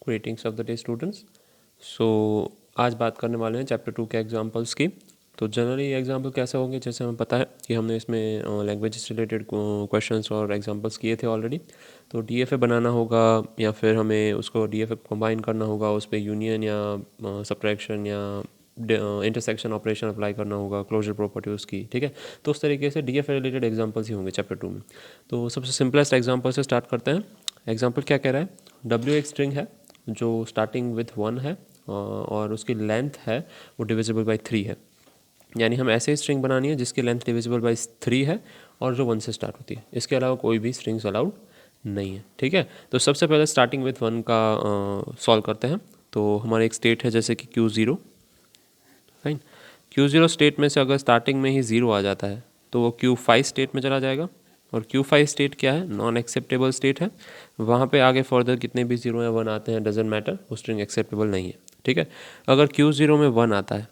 Greetings of the day students. So आज बात करने वाले हैं चैप्टर 2 के एग्जांपल्स की। तो जनरली एग्जांपल कैसे होंगे, जैसे हमें पता है कि हमने इसमें लैंग्वेज से रिलेटेड क्वेश्चंस और एग्जांपल्स किए थे ऑलरेडी। तो डीएफए बनाना होगा या फिर हमें उसको डीएफए कंबाइन करना होगा, उस पर यूनियन या सब्ट्रैक्शन या इंटरसेक्शन ऑपरेशन अप्लाई करना होगा, क्लोजर प्रॉपर्टी उसकी, ठीक है। तो उस तरीके से डीएफए रिलेटेड एग्जांपल्स ही होंगे चैप्टर 2 में। तो सबसे सिंपलेस्ट एग्जांपल से स्टार्ट करते हैं। एग्जांपल क्या कह रहा है, डब्ल्यू एक स्ट्रिंग है जो स्टार्टिंग विथ 1 है और उसकी लेंथ है वो डिविजिबल बाई 3 है। यानी हम ऐसे ही स्ट्रिंग बनानी है जिसकी लेंथ डिविजिबल बाई 3 है और जो 1 से स्टार्ट होती है। इसके अलावा कोई भी स्ट्रिंग्स अलाउड नहीं है, ठीक है। तो सबसे पहले स्टार्टिंग विथ 1 का सॉल्व करते हैं। तो हमारा एक स्टेट है जैसे कि Q0, फाइन। Q0 स्टेट में से अगर स्टार्टिंग में ही 0 आ जाता है तो वो Q5 स्टेट में चला जाएगा। और Q5 स्टेट क्या है, नॉन एक्सेप्टेबल स्टेट है। वहाँ पे आगे फर्दर कितने भी 0 या 1 आते हैं डजेंट मैटर, वो स्ट्रिंग एक्सेप्टेबल नहीं है, ठीक है। अगर Q0 में 1 आता है,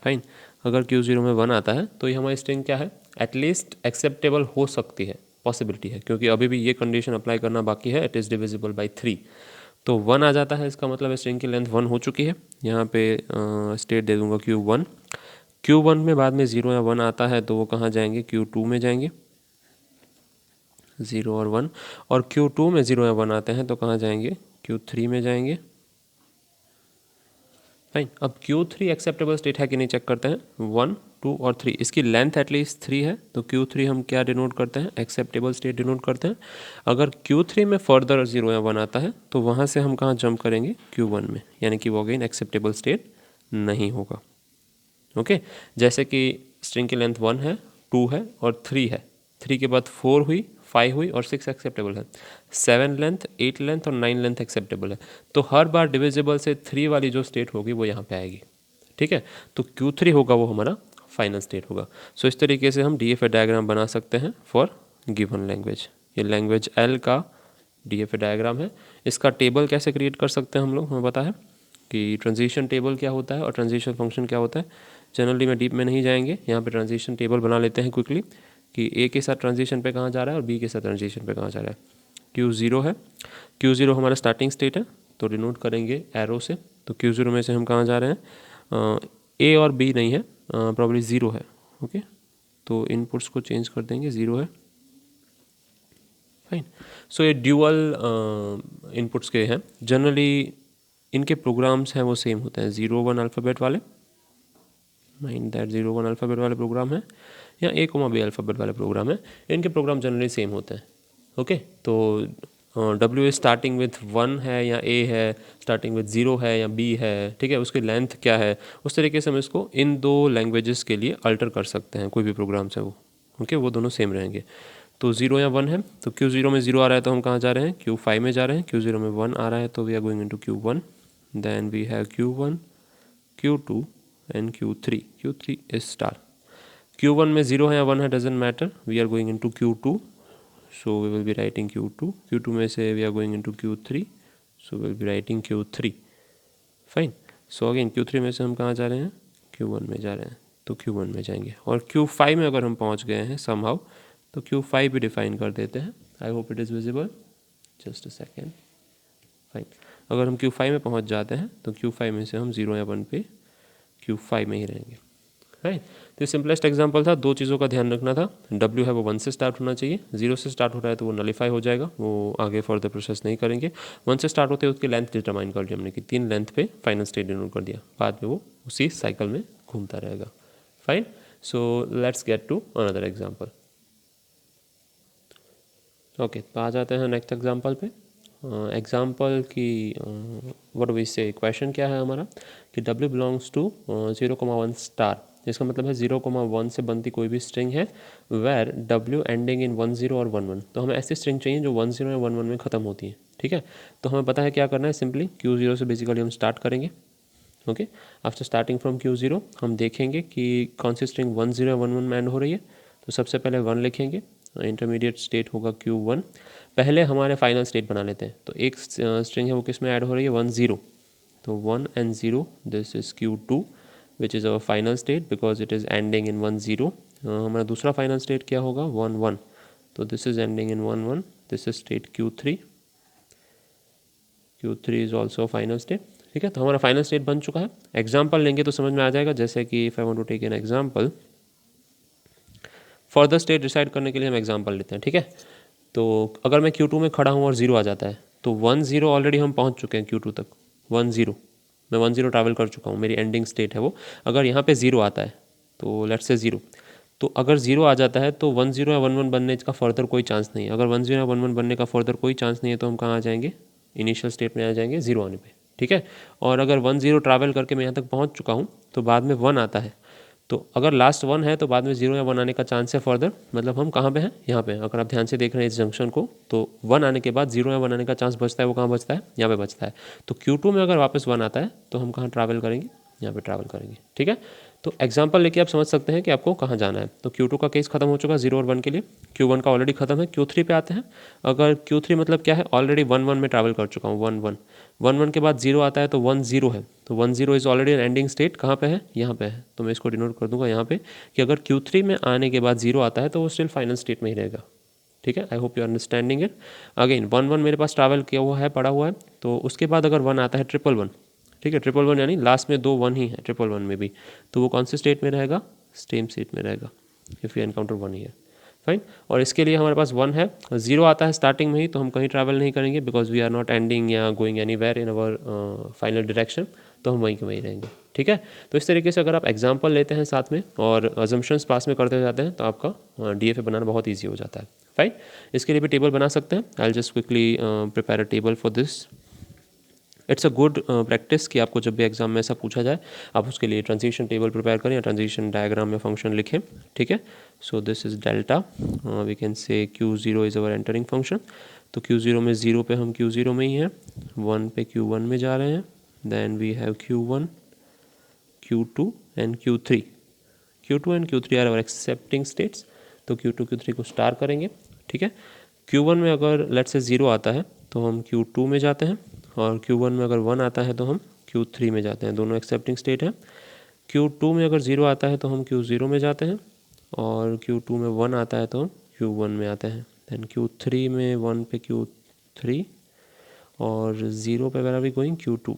फाइन, अगर Q0 में 1 आता है तो ये हमारी स्ट्रिंग क्या है, एटलीस्ट एक्सेप्टेबल हो सकती है, पॉसिबिलिटी है, क्योंकि अभी भी ये कंडीशन अप्लाई करना बाकी है, इट इज़ डिविजिबल बाई 3। तो 1 आ जाता है, इसका मतलब स्ट्रिंग की लेंथ 1 हो चुकी है। यहाँ पे स्टेट दे दूंगा Q1। Q1 में बाद में 0 या 1 आता है तो वो कहाँ जाएंगे, Q2 में जाएंगे, 0 और 1। और Q2 में 0 या 1 आते हैं तो कहाँ जाएंगे, Q3 में जाएंगे, फाइन। अब Q3 एक्सेप्टेबल स्टेट है कि नहीं चेक करते हैं, 1, 2 और 3, इसकी लेंथ एटलीस्ट 3 है तो Q3 हम क्या डिनोट करते हैं, एक्सेप्टेबल स्टेट डिनोट करते हैं। अगर Q3 में फर्दर 0 या 1 आता है तो वहाँ से हम कहाँ जंप करेंगे, Q1 में, यानी कि वो अगेन एक्सेप्टेबल स्टेट नहीं होगा, ओके। जैसे कि स्ट्रिंग की लेंथ 1 है, 2 है और 3 है। 3 के बाद 4 हुई, 5 हुई और 6 एक्सेप्टेबल है। 7 लेंथ, 8 लेंथ और 9 लेंथ एक्सेप्टेबल है। तो हर बार डिविजिबल से 3 वाली जो स्टेट होगी वो यहाँ पे आएगी, ठीक है। तो Q3 होगा वो हमारा फाइनल स्टेट होगा। सो इस तरीके से हम डीएफए डायग्राम बना सकते हैं फॉर गिवन लैंग्वेज। ये लैंग्वेज L का डीएफए डायग्राम है। इसका टेबल कैसे क्रिएट कर सकते हैं हम लोग, हमें पता है कि ट्रांजिशन टेबल क्या होता है और ट्रांजिशन फंक्शन क्या होता है। जनरली में डीप में नहीं जाएंगे, यहाँ पे ट्रांजिशन टेबल बना लेते हैं क्विकली कि ए के साथ ट्रांजिशन पे कहाँ जा रहा है और बी के साथ ट्रांजिशन पे कहाँ जा रहा है। Q0 है, Q0 हमारा स्टार्टिंग स्टेट है तो डिनोट करेंगे एरो से। तो Q0 में से हम कहाँ जा रहे हैं, ए और बी नहीं है, प्रॉब्ली 0 है, ओके। तो इनपुट्स को चेंज कर देंगे, 0 है, फाइन। सो ये ड्यूअल इनपुट्स के हैं। जनरली इनके प्रोग्राम्स हैं वो सेम होते हैं, 0-1 अल्फ़ाबेट वाले, माइंड दैट 0-1 अल्फ़ाबेट वाले प्रोग्राम है या A, B अल्फ़ाबेट वाले प्रोग्राम है। इनके प्रोग्राम जनरली सेम होते हैं, ओके। तो W स्टार्टिंग विथ 1 है या A है, स्टार्टिंग विथ 0 है या B है, ठीक है। उसकी लेंथ क्या है, उस तरीके से हम इसको इन दो लैंग्वेजेस के लिए अल्टर कर सकते हैं। कोई भी प्रोग्राम्स है वो, ओके, वो दोनों सेम रहेंगे। तो 0 या 1 है तो Q0 में 0 आ रहा है तो हम कहाँ जा रहे हैं, Q5 में जा रहे हैं। Q0 में 1 आ रहा है तो we are going into Q1, then we have Q1, Q2 and Q3। Q3 is star. Q1 में 0 है या 1 है doesn't matter, we are going into Q2, so we will be writing Q2। Q2 में से we are going into Q3, so we will be writing Q3, fine. So again Q3 में से हम कहाँ जा रहे हैं, Q1 में जा रहे हैं तो Q1 में जाएंगे। और Q5 में अगर हम पहुँच गए हैं समहाउ तो Q5 भी डिफाइन कर देते हैं। I hope it is visible, just a second, fine. अगर हम Q5 में पहुंच जाते हैं तो Q5 में से हम 0 या 1 पे Q5 में ही रहेंगे, राइट। तो ये सिंपलेस्ट एग्जांपल था। दो चीज़ों का ध्यान रखना था, W है वो 1 से स्टार्ट होना चाहिए, 0 से स्टार्ट हो रहा है तो वो नलीफाई हो जाएगा, वो आगे फर्दर प्रोसेस नहीं करेंगे। 1 से स्टार्ट होते हैं उसकी लेंथ डिटरमाइन कर दी हमने कि 3 लेंथ पे फाइनल स्टेट डिनोट कर दिया, बाद में वो उसी साइकिल में घूमता रहेगा, fine. So let's get to another example, okay. तो आ जाते हैं नेक्स्ट एग्जाम्पल पे। एग्जाम्पल की व्हाट वी से क्वेश्चन क्या है हमारा कि W बिलोंग्स टू 0,1 स्टार, जिसका मतलब है 0,1 से बनती कोई भी स्ट्रिंग है वेर W एंडिंग इन 10 और 11। तो हमें ऐसी स्ट्रिंग चाहिए जो 10 या 11 में ख़त्म होती है, ठीक है। तो हमें पता है क्या करना है, सिंपली Q0 से बेसिकली हम स्टार्ट करेंगे, okay. After starting from Q0 हम देखेंगे कि कौन सी स्ट्रिंग 10 या 11 में एंड हो रही है। तो सबसे पहले 1 लिखेंगे, इंटरमीडिएट स्टेट होगा Q1। पहले हमारे फाइनल स्टेट बना लेते हैं। तो एक स्ट्रिंग है वो किस में ऐड हो रही है, 1 0, तो 1 and 0, this is Q2 which is our final state because it is ending in 1 0। हमारा दूसरा फाइनल स्टेट क्या होगा, 1 1, तो this is ending in 1 1, this is state Q3। Q3 is also final state. ठीक है, तो हमारा फाइनल स्टेट बन चुका है। एग्जाम्पल लेंगे तो समझ में आ जाएगा, जैसे कि if I want to take an example, further state decide करने के लिए हम एग्जाम्पल लेते हैं। ठीक है, तो अगर मैं Q2 में खड़ा हूँ और 0 आ जाता है तो 1-0 ऑलरेडी हम पहुँच चुके हैं Q2 तक। 1-0 मैं 1-0 ट्रैवल कर चुका हूँ, मेरी एंडिंग स्टेट है वो। अगर यहाँ पे 0 आता है तो लेट्स से 0, तो अगर 0 आ जाता है तो 1-0 या 1-1 बनने का फर्दर कोई चांस नहीं है। अगर 1-0 या 1-1 बनने का फर्दर कोई चांस नहीं है तो हम कहाँ आ जाएंगे, इनिशियल स्टेट में आ जाएंगे 0 आने पे। ठीक है, और अगर 1-0 ट्रैवल करके मैं यहाँ तक पहुँच चुका हूँ तो बाद में 1 आता है, तो अगर लास्ट 1 है तो बाद में 0 या 1 आने का चांस है फर्दर। मतलब हम कहाँ पे हैं, यहाँ पे। अगर आप ध्यान से देख रहे हैं इस जंक्शन को, तो 1 आने के बाद 0 या 1 आने का चांस बचता है, वो कहाँ बचता है, यहाँ पे बचता है। तो Q2 में अगर वापस 1 आता है तो हम कहाँ ट्रैवल करेंगे, यहाँ पे ट्रैवल करेंगे। ठीक है, तो एग्जाम्पल लेके आप समझ सकते हैं कि आपको कहाँ जाना है। तो Q2 का केस खत्म हो चुका 0 और 1 के लिए, Q1 का ऑलरेडी खत्म है। Q3 पे आते हैं। अगर Q3 मतलब क्या है, ऑलरेडी 1-1 में ट्रैवल कर चुका हूँ, 1-1। 1-1 के बाद 0 आता है तो 1-0 है, तो 1-0 is already an ending state. कहाँ पे है, यहाँ पे है, तो मैं इसको डिनोट कर दूंगा यहाँ पे कि अगर Q3 में आने के बाद 0 आता है तो वो स्टिल फाइनल स्टेट में ही रहेगा। ठीक है, आई hope you understanding it. Again 1-1 मेरे पास ट्रैवल किया हुआ है, पड़ा हुआ है, तो उसके बाद अगर 1 आता है 1-1, ठीक है, 1-1 यानी लास्ट में 2 1 ही है 1-1 में भी, तो वो कौन से स्टेट में रहेगा, सेम स्टेट में रहेगा if you encounter 1 year. Fine, और इसके लिए हमारे पास 1 है, 0 आता है स्टार्टिंग में ही, तो हम कहीं ट्रैवल नहीं करेंगे because we are not ending या going anywhere in our final direction, तो हम वहीं के वहीं रहेंगे। ठीक है, तो इस तरीके से अगर आप एग्जाम्पल लेते हैं साथ में और अजम्पशंस पास में करते जाते हैं तो आपका DFA बनाना बहुत ईजी हो जाता है। फाइन, इसके लिए भी टेबल बना सकते हैं। I will just quickly prepare a table for this. It's a good practice कि आपको जब भी एग्जाम में ऐसा पूछा जाए आप उसके लिए ट्रांजिशन टेबल प्रिपेयर करें या ट्रांजिशन डायग्राम या फंक्शन लिखें। ठीक है, so this is delta, we can say Q0 is our entering function. तो Q0 में 0 पे हम Q0 में ही हैं, 1 पे Q1 में जा रहे हैं, then we have Q1, Q2 and Q3। Q2 and Q3 are our accepting states, तो Q2 Q3 को स्टार करेंगे। ठीक है, Q1 में अगर लेट्स से 0 आता है तो हम Q2 में जाते हैं, और Q1 में अगर 1 आता है तो हम Q3 में जाते हैं, दोनों एक्सेप्टिंग स्टेट है। Q2 में अगर 0 आता है तो हम Q0 में जाते हैं, और Q2 में 1 आता है तो हम Q1 में आते हैं, दैन Q3 में 1 पे Q3 और 0 पे where are we going, Q2।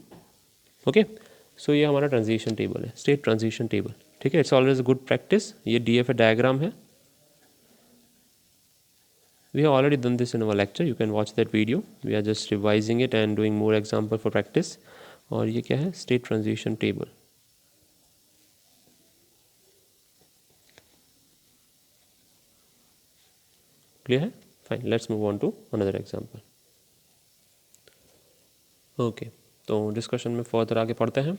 Okay, so ये हमारा ट्रांजिशन टेबल है, स्टेट ट्रांजिशन टेबल। ठीक है, इट्स ऑलवेज गुड प्रैक्टिस। ये DFA डायग्राम है। We have already done this in our lecture. You can watch that video. We are just revising it and doing more example for practice. और ये क्या है, state transition table. Clear है? Fine, let's move on to another example. Okay, तो discussion में further आगे पढ़ते हैं।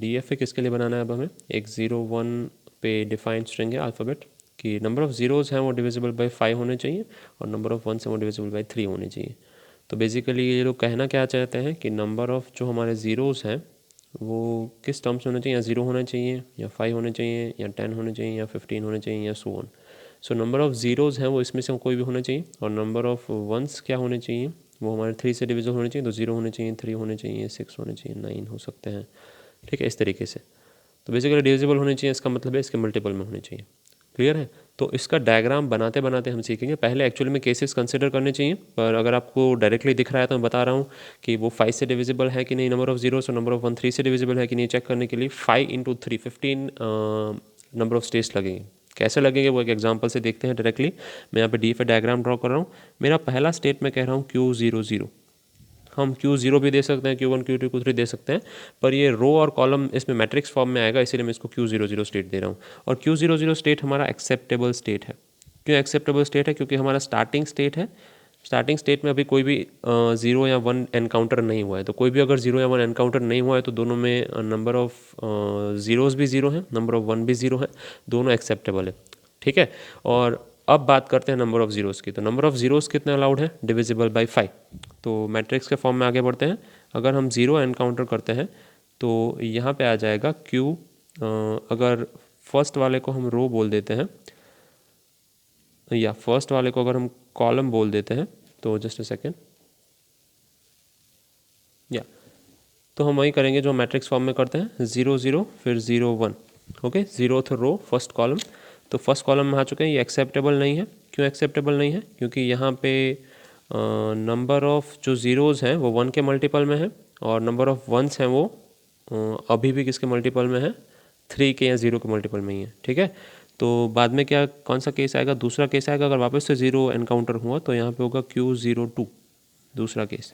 DFA किसके लिए बनाना है अब हमें, एक 0-1 पे डिफाइंड स्ट्रिंग है अल्फ़ाबेट कि नंबर ऑफ़ ज़ीरोज़ हैं वो डिविजिबल बाय 5 होने चाहिए और नंबर ऑफ़ वंस हैं वो डिविजिबल बाय 3 होने चाहिए। तो बेसिकली ये लोग कहना क्या चाहते हैं कि नंबर ऑफ़ जो हमारे ज़ीरोज़ हैं वो किस टर्म्स में होने चाहिए, या 0 होना चाहिए या 5 होने चाहिए या 10 होने चाहिए या 15 होने चाहिए या so on. So number of zeros हैं वो इसमें से कोई भी होना चाहिए, और नंबर ऑफ़ वंस क्या होने चाहिए, वो हमारे 3 से डिविजल होने चाहिए। तो 0 होने चाहिए, 3 होने चाहिए, 6 होने चाहिए, 9 हो सकते हैं। ठीक है, इस तरीके से। तो बेसिकली डिविजिबल होने चाहिए, इसका मतलब है इसके मल्टीपल में होने चाहिए। क्लियर है? तो इसका डायग्राम बनाते बनाते हम सीखेंगे। पहले एक्चुअली में केसेस कंसिडर करने चाहिए, पर अगर आपको डायरेक्टली दिख रहा है तो मैं बता रहा हूँ कि वो 5 से डिविजिबल है कि नहीं नंबर ऑफ़ जीरोस, और नंबर ऑफ़ 1 3 से डिविजिबल है कि नहीं चेक करने के लिए 5 × 3 15 नंबर ऑफ़ स्टेट्स लगेंगे। कैसे लगेंगे वो एक एग्जांपल से देखते हैं डायरेक्टली। मैं यहाँ पे DFA डायग्राम ड्रॉ कर रहा हूँ। मेरा पहला स्टेट मैं कह रहा हूँ Q00, हम Q0 भी दे सकते हैं, Q1 Q2 Q3 दे सकते हैं, पर ये रो और कॉलम इसमें मैट्रिक्स फॉर्म में आएगा, इसीलिए मैं इसको Q00 स्टेट दे रहा हूँ। और Q00 स्टेट हमारा एक्सेप्टेबल स्टेट है। क्यों एक्सेप्टेबल स्टेट है? क्योंकि हमारा स्टार्टिंग स्टेट है। स्टार्टिंग स्टेट में अभी कोई भी 0 या 1 एनकाउंटर नहीं हुआ है। तो कोई भी अगर 0 या 1 एनकाउंटर नहीं हुआ है तो दोनों में नंबर ऑफ़ ज़ीरोज़ भी 0 है, नंबर ऑफ़ 1 भी 0 है, दोनों एक्सेप्टेबल है। ठीक है, और अब बात करते हैं नंबर ऑफ़ ज़ीरोज़ की। तो नंबर ऑफ़ ज़ीरोज़ कितने अलाउड है, डिविजिबल बाय 5। तो मैट्रिक्स के फॉर्म में आगे बढ़ते हैं। अगर हम 0 एनकाउंटर करते हैं तो यहाँ पे आ जाएगा Q, अगर फर्स्ट वाले को हम रो बोल देते हैं या फर्स्ट वाले को अगर हम कॉलम बोल देते हैं, तो जस्ट अ सेकेंड, या तो हम वही करेंगे जो मैट्रिक्स फॉर्म में करते हैं, 0 0 फिर 0 1। Okay, 0th row first column. तो फर्स्ट कॉलम में आ चुके हैं, ये एक्सेप्टेबल नहीं है। क्यों एक्सेप्टेबल नहीं है? क्योंकि यहाँ पे नंबर ऑफ़ जो ज़ीरोज़ हैं वो 1 के मल्टीपल में है और नंबर ऑफ़ वंस हैं वो अभी भी किसके मल्टीपल में है, 3 के या 0 के मल्टीपल में ही है। ठीक है, तो बाद में क्या कौन सा केस आएगा, दूसरा केस आएगा। अगर वापस से 0 एनकाउंटर हुआ तो यहाँ पे होगा Q02, दूसरा केस।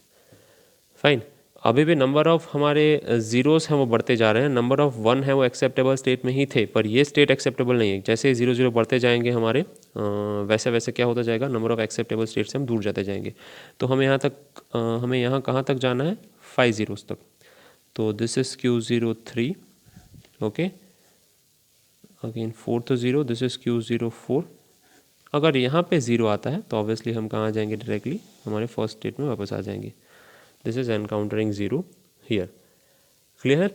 फाइन, अभी भी नंबर ऑफ़ हमारे ज़ीरोज़ हैं वो बढ़ते जा रहे हैं, नंबर ऑफ़ 1 है वो एक्सेप्टेबल स्टेट में ही थे, पर ये स्टेट एक्सेप्टेबल नहीं है। जैसे 0 0 बढ़ते जाएंगे हमारे वैसे वैसे क्या होता जाएगा, नंबर ऑफ़ एक्सेप्टेबल स्टेट से हम दूर जाते जाएंगे। तो हमें यहाँ तक हमें यहाँ कहाँ तक जाना है, 5 ज़ीरोज़ तक। तो this is Q03, okay, again 4th 0, this is Q04। अगर यहाँ पे 0 आता है तो ऑब्वियसली हम कहाँ जाएंगे, डायरेक्टली हमारे फर्स्ट स्टेट में वापस आ जाएंगे। This is encountering 0 here. Clear है?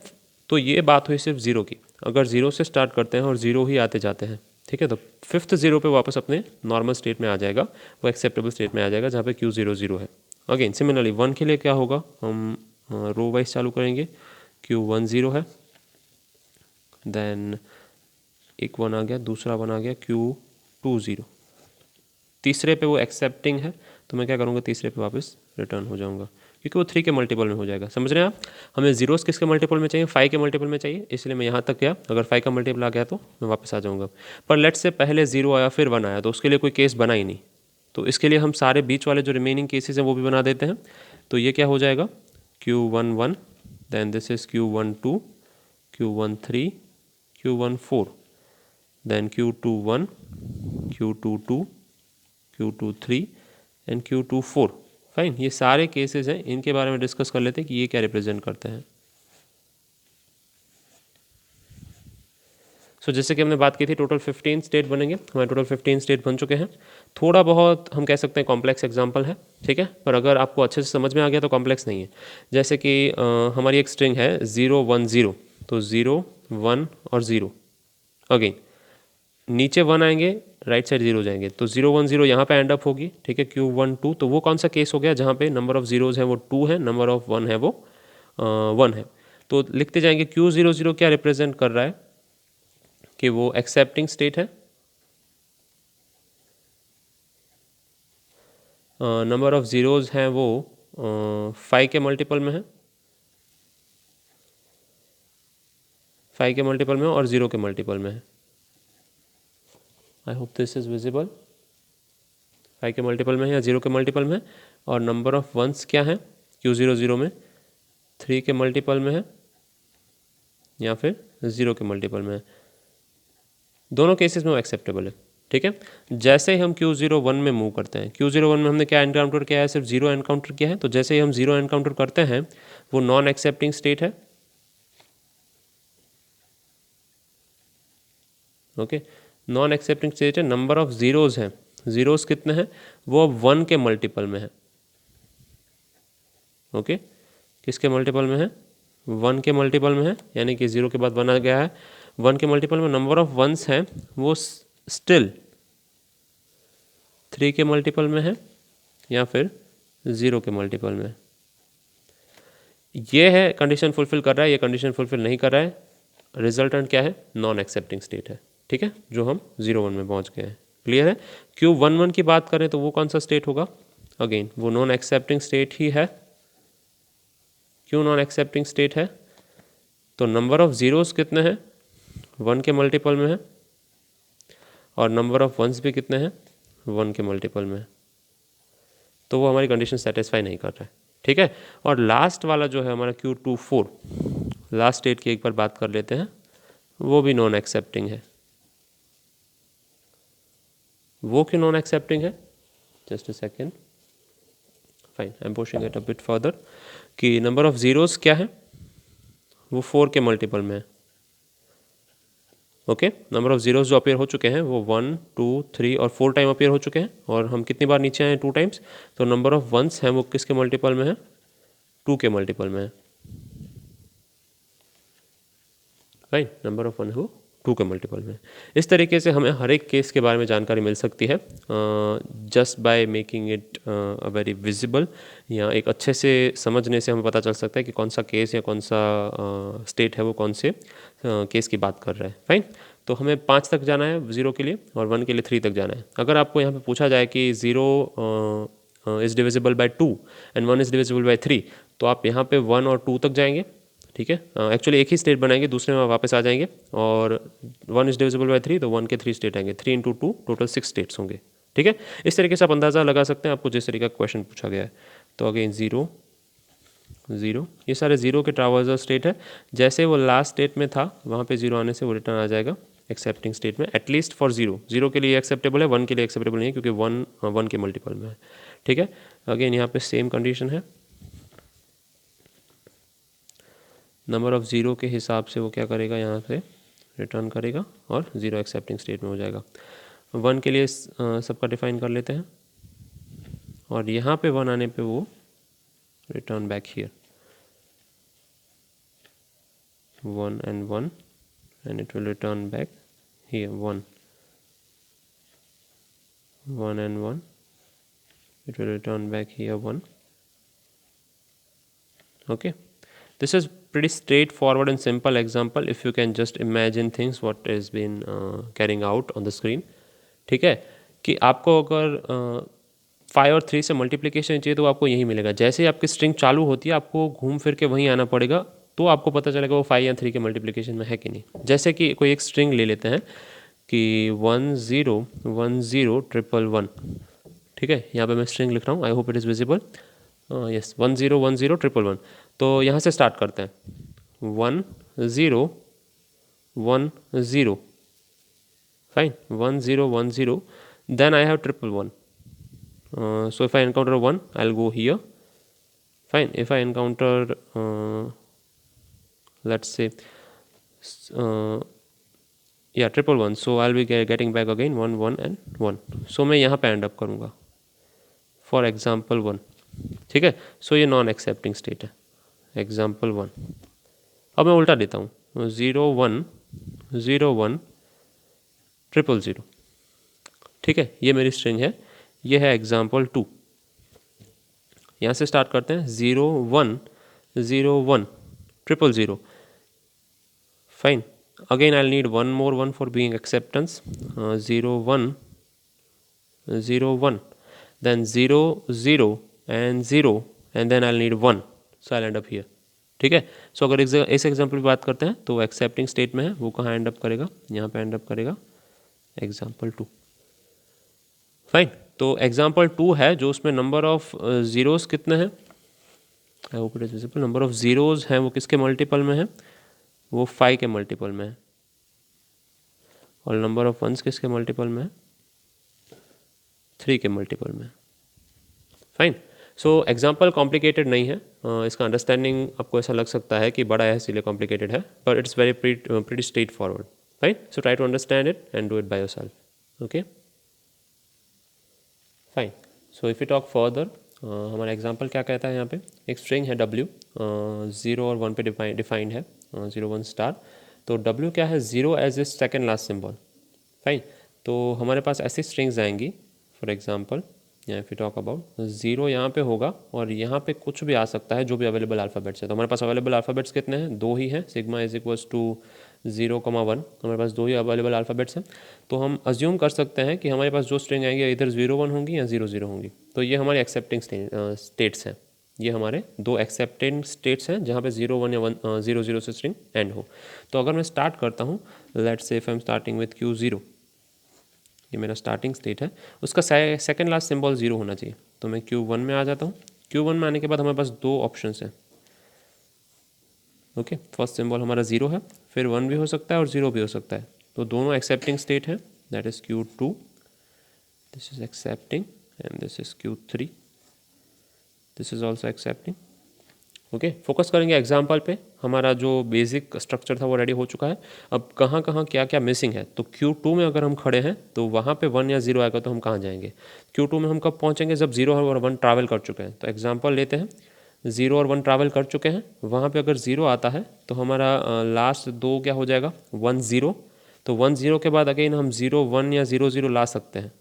तो ये बात हुई सिर्फ 0 की। अगर 0 से स्टार्ट करते हैं और 0 ही आते जाते हैं, ठीक है, तो 5th 0 पे वापस अपने नॉर्मल स्टेट में आ जाएगा, वो एक्सेप्टेबल स्टेट में आ जाएगा जहाँ पे Q00 है। अगेन सिमिलरली 1 के लिए क्या होगा, हम रो वाइज चालू करेंगे। Q10 है, देन एक 1 आ गया, दूसरा 1 आ गया, Q20। तीसरे पे वो एक्सेप्टिंग है तो मैं क्या करूँगा, तीसरे पे वापस रिटर्न हो जाऊँगा क्योंकि वो 3 के मल्टीपल में हो जाएगा। समझ रहे हैं आप? हमें ज़ीरोज़ किसके मल्टीपल में चाहिए, 5 के मल्टीपल में चाहिए, इसलिए मैं यहाँ तक गया। अगर 5 का मल्टीपल आ गया तो मैं वापस आ जाऊँगा। पर लेट्स से पहले 0 आया फिर 1 आया तो उसके लिए कोई केस बना ही नहीं, तो इसके लिए हम सारे बीच वाले जो रिमेनिंग केसेस हैं वो भी बना देते हैं। तो ये क्या हो जाएगा, Q11, then this is Q12, Q13, Q14, then Q21, Q22, Q23 and Q24। Fine, ये सारे केसेस हैं, इनके बारे में डिस्कस कर लेते हैं कि ये क्या रिप्रेजेंट करते हैं। सो जैसे कि हमने बात की थी, टोटल 15 स्टेट बनेंगे, हमारे टोटल 15 स्टेट बन चुके हैं। थोड़ा बहुत हम कह सकते हैं कॉम्प्लेक्स एग्जांपल है, ठीक है, पर अगर आपको अच्छे से समझ में आ गया तो कॉम्प्लेक्स नहीं है। जैसे कि हमारी एक स्ट्रिंग है 0 1 0, तो 0 1 और 0, अगेन नीचे 1 आएंगे, राइट साइड 0 जाएंगे, तो 0 1 0 यहाँ पे एंड अप होगी। ठीक है, Q12, तो वो कौन सा केस हो गया जहाँ पे नंबर ऑफ जीरोज़ है वो 2 है, नंबर ऑफ 1 है वो 1 है। तो लिखते जाएंगे Q00 क्या रिप्रेजेंट कर रहा है कि वो एक्सेप्टिंग स्टेट है, नंबर ऑफ ज़ीरोज़ हैं वो 5 के मल्टीपल में है, 5 के मल्टीपल में और 0 के मल्टीपल में है। आई होप दिस इज़ विजिबल। 5 के मल्टीपल में है या 0 के मल्टीपल में है, और नंबर ऑफ वंस क्या है Q00 में, 3 के मल्टीपल में है या फिर 0 के मल्टीपल में है। दोनों केसेस में वो एक्सेप्टेबल है। ठीक है, जैसे ही हम Q01 में मूव करते हैं, Q01 में हमने क्या एनकाउंटर किया है, सिर्फ 0 एनकाउंटर किया है, तो जैसे ही हम 0 एनकाउंटर करते हैं वो नॉन एक्सेप्टिंग स्टेट है। ओके, नॉन एक्सेप्टिंग स्टेट है, नंबर ऑफ ज़ीरोज़ हैं, ज़ीरोज़ कितने हैं, वो अब 1 के मल्टीपल में है। ओके, किसके मल्टीपल में है, 1 के मल्टीपल में है, यानी कि 0 के बाद 1 आ गया है, 1 के मल्टीपल में नंबर ऑफ वंस हैं वो स्टिल 3 के मल्टीपल में है या फिर 0 के मल्टीपल में। ये है कंडीशन फुलफिल कर रहा है, ये कंडीशन फुलफिल नहीं कर रहा है, रिजल्टेंट क्या है, नॉन एक्सेप्टिंग स्टेट है। ठीक है, जो हम 0 1 में पहुंच गए हैं। क्लियर है? Q11 की बात करें तो वो कौन सा स्टेट होगा, अगेन वो नॉन एक्सेप्टिंग स्टेट ही है। क्यों नॉन एक्सेप्टिंग स्टेट है, तो नंबर ऑफ ज़ीरोज़ कितने हैं, 1 के मल्टीपल में है, और नंबर ऑफ वंस भी कितने हैं, 1 के मल्टीपल में है, तो वो हमारी कंडीशन सेटिस्फाई नहीं कर रहा है। ठीक है, और लास्ट वाला जो है हमारा Q24, लास्ट स्टेट की एक बार बात कर लेते हैं, वो भी नॉन एक्सेप्टिंग है। वो क्यों नॉन एक्सेप्टिंग है, just a second, fine, I am pushing it a bit further, कि नंबर ऑफ ज़ीरोज़ क्या है, वो 4 के मल्टीपल में है। ओके, नंबर ऑफ ज़ीरोज़ जो अपीयर हो चुके हैं वो 1 2 3 और 4 टाइम अपीयर हो चुके हैं, और हम कितनी बार नीचे आए हैं, 2 टाइम्स, तो नंबर ऑफ वंस हैं वो किसके मल्टीपल में है, 2 के मल्टीपल में है। राइट, नंबर ऑफ वन है वो 2 के मल्टीपल में। इस तरीके से हमें हर एक केस के बारे में जानकारी मिल सकती है just by making it a very visible, या एक अच्छे से समझने से हमें पता चल सकता है कि कौन सा केस या कौन सा स्टेट है वो कौन से केस की बात कर रहा है। फाइन, तो हमें 5 तक जाना है 0 के लिए और 1 के लिए 3 तक जाना है। अगर आपको यहाँ पे पूछा जाए कि 0 is divisible by 2 and 1 is divisible by 3, तो आप यहाँ पे 1 और 2 तक जाएंगे, ठीक है। एक्चुअली एक ही स्टेट बनाएंगे, दूसरे में वापस आ जाएंगे, और 1 इज़ डिविजिबल बाय 3 तो 1 के 3 स्टेट आएंगे, 3 इंटू 2 टोटल 6 स्टेट्स होंगे, ठीक है। इस तरीके से आप अंदाज़ा लगा सकते हैं आपको जिस तरीके का क्वेश्चन पूछा गया है। तो अगेन 0 0, ये सारे 0 के ट्रावर्सल स्टेट है। जैसे वो लास्ट स्टेट में था वहाँ पे 0 आने से वो रिटर्न आ जाएगा एक्सेप्टिंग स्टेट में, एटलीस्ट फॉर 0। 0 के लिए एक्सेप्टेबल है, 1 के लिए एक्सेप्टेबल नहीं है क्योंकि 1 के मल्टीपल में है, ठीक है। अगेन यहाँ पे सेम कंडीशन है, नंबर ऑफ 0 के हिसाब से वो क्या करेगा, यहाँ से रिटर्न करेगा और 0 एक्सेप्टिंग स्टेट में हो जाएगा। 1 के लिए सबका डिफाइन कर लेते हैं, और यहाँ पे 1 आने पे वो return back here 1 and 1 and it will return back here 1 and 1, it will return back here 1. Okay, this is pretty straightforward and simple example if you can just imagine things what is been carrying out on the screen, ठीक है। कि आपको अगर 5 और 3 से multiplication चाहिए तो आपको यही मिलेगा। जैसे ही आपकी स्ट्रिंग चालू होती है आपको घूम फिर के वहीं आना पड़ेगा, तो आपको पता चलेगा वो 5 या 3 के मल्टीप्लिकेशन में है कि नहीं। जैसे कि कोई एक स्ट्रिंग ले लेते हैं कि 1 0 1 0 1 1 1, ठीक है। यहाँ पे मैं स्ट्रिंग लिख रहा हूँ, I hope it is visible, yes 1 0 1 0 1 1 1। तो यहाँ से स्टार्ट करते हैं 1 0 1 0, fine, 1 0 1 0, then I have 1 1 1. So if I encounter 1, I'll go here. Fine. If I encounter, let's say, yeah, 1 1 1, so I'll be getting back again 1 1 and 1. So मैं यहाँ पे end up करूँगा for example 1, ठीक है। So ये non accepting state है, example 1। अब मैं उल्टा देता हूँ, 0 1 0 1 0 0, ठीक है। ये मेरी स्ट्रिंग है, ये है एग्जाम्पल 2। यहाँ से स्टार्ट करते हैं 0 1 0 1 0 0, fine. Again I need one more 1 for being acceptance, 0 1 0 1, then 0 0 and 0 and then I need 1, so I end up here, ठीक है। सो अगर इस एग्जाम्पल की बात करते हैं तो एक्सेप्टिंग स्टेट में है, वो कहाँ एंड अप करेगा, यहाँ पे एंड अप करेगा एग्जाम्पल 2, फाइन। तो एग्जाम्पल 2 है जो उसमें नंबर ऑफ ज़ीरोज़ कितने हैं, I hope it is visible, number of zeros हैं वो किसके मल्टीपल में है, वो 5 के मल्टीपल में है, और नंबर ऑफ वंस किसके मल्टीपल में है, 3 के मल्टीपल में, फाइन। सो एग्जाम्पल कॉम्प्लिकेटेड नहीं है, इसका अंडरस्टैंडिंग आपको ऐसा लग सकता है कि बड़ा है इसलिए कॉम्प्लिकेटेड है, but it's very pretty straightforward, fine. So try to understand it and do it by yourself, okay, fine. So if you talk further, हमारा एग्जाम्पल क्या कहता है यहाँ पे, एक स्ट्रिंग है W, 0 और 1 पे डिफाइंड है, 0 1 स्टार। तो W क्या है, 0 as a second last symbol, fine. तो हमारे पास ऐसी स्ट्रिंग्स आएंगी, फॉर एग्जाम्पल या इफ यू टॉक अबाउट 0 यहाँ पे होगा और यहाँ पे कुछ भी आ सकता है जो भी अवेलेबल अल्फ़ाबेट्स है। तो हमारे पास अवेलेबल अल्फ़ाबेट्स कितने हैं, 2 ही हैं, सिग्मा इज इक्वल्स टू 0 1, हमारे पास 2 ही अवेलेबल अल्फ़ाबेट्स हैं। तो हम अज्यूम कर सकते हैं कि हमारे पास जो स्ट्रिंग आएंगी इधर 0 1 होंगी या 0 0 होंगी। तो ये हमारे एक्सेप्टिंग स्टेट्स हैं, ये हमारे 2 एक्सेप्टिंग स्टेट्स हैं जहाँ पे 0 1 या 0 0 से स्ट्रिंग एंड हो। तो अगर मैं स्टार्ट करता हूँ, let's say if I am starting with Q0, ये मेरा स्टार्टिंग स्टेट है, उसका सेकेंड लास्ट सिंबल 0 होना चाहिए। तो मैं Q1 में आ जाता हूँ। Q1 में आने के बाद हमारे पास 2 ऑप्शंस हैं, ओके। फर्स्ट सिंबल हमारा 0 है, फिर 1 भी हो सकता है और 0 भी हो सकता है। तो दोनों एक्सेप्टिंग स्टेट है, that is Q2, this is accepting and this is Q3, this is also accepting, okay. Focus करेंगे एग्जाम्पल पे, हमारा जो बेसिक स्ट्रक्चर था वो रेडी हो चुका है। अब कहाँ कहाँ क्या क्या मिसिंग है, तो Q2 में अगर हम खड़े हैं तो वहाँ पे 1 या 0 आएगा तो हम कहाँ जाएंगे। Q2 में हम कब पहुँचेंगे, जब 0 और 1 ट्रैवल कर चुके हैं। तो एग्जाम्पल लेते हैं, 0 और 1 ट्रैवल कर चुके हैं, वहाँ पे अगर 0 आता है तो हमारा लास्ट 2 क्या हो जाएगा, 1 0। तो 1 0 के बाद अगेन हम 0 1 या 0 0 ला सकते हैं,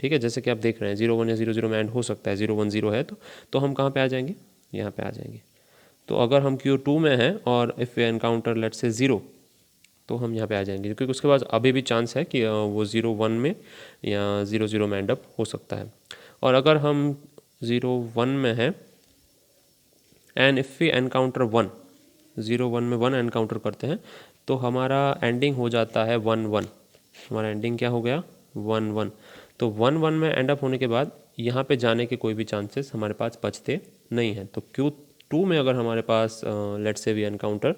ठीक है। जैसे कि आप देख रहे हैं 0 1 या 0 0 में एंड हो सकता है, 0 1 0 है तो हम कहाँ पे आ जाएंगे, यहाँ पे आ जाएंगे। तो अगर हम Q2 में हैं और if we encounter let's say 0, तो हम यहाँ पे आ जाएंगे, क्योंकि उसके बाद अभी भी चांस है कि वो 0 1 में या 0 0 में एंड अप हो सकता है। और अगर हम 0 1 में है एंड इफ़ वी एनकाउंटर 1, 0 1 में 1 एनकाउंटर करते हैं तो हमारा एंडिंग हो जाता है 1 1। हमारा एंडिंग क्या हो गया 1 1। तो 1 1 में एंड अप होने के बाद यहाँ पे जाने के कोई भी चांसेस हमारे पास बचते नहीं हैं। तो Q2 में अगर हमारे पास let's say we encounter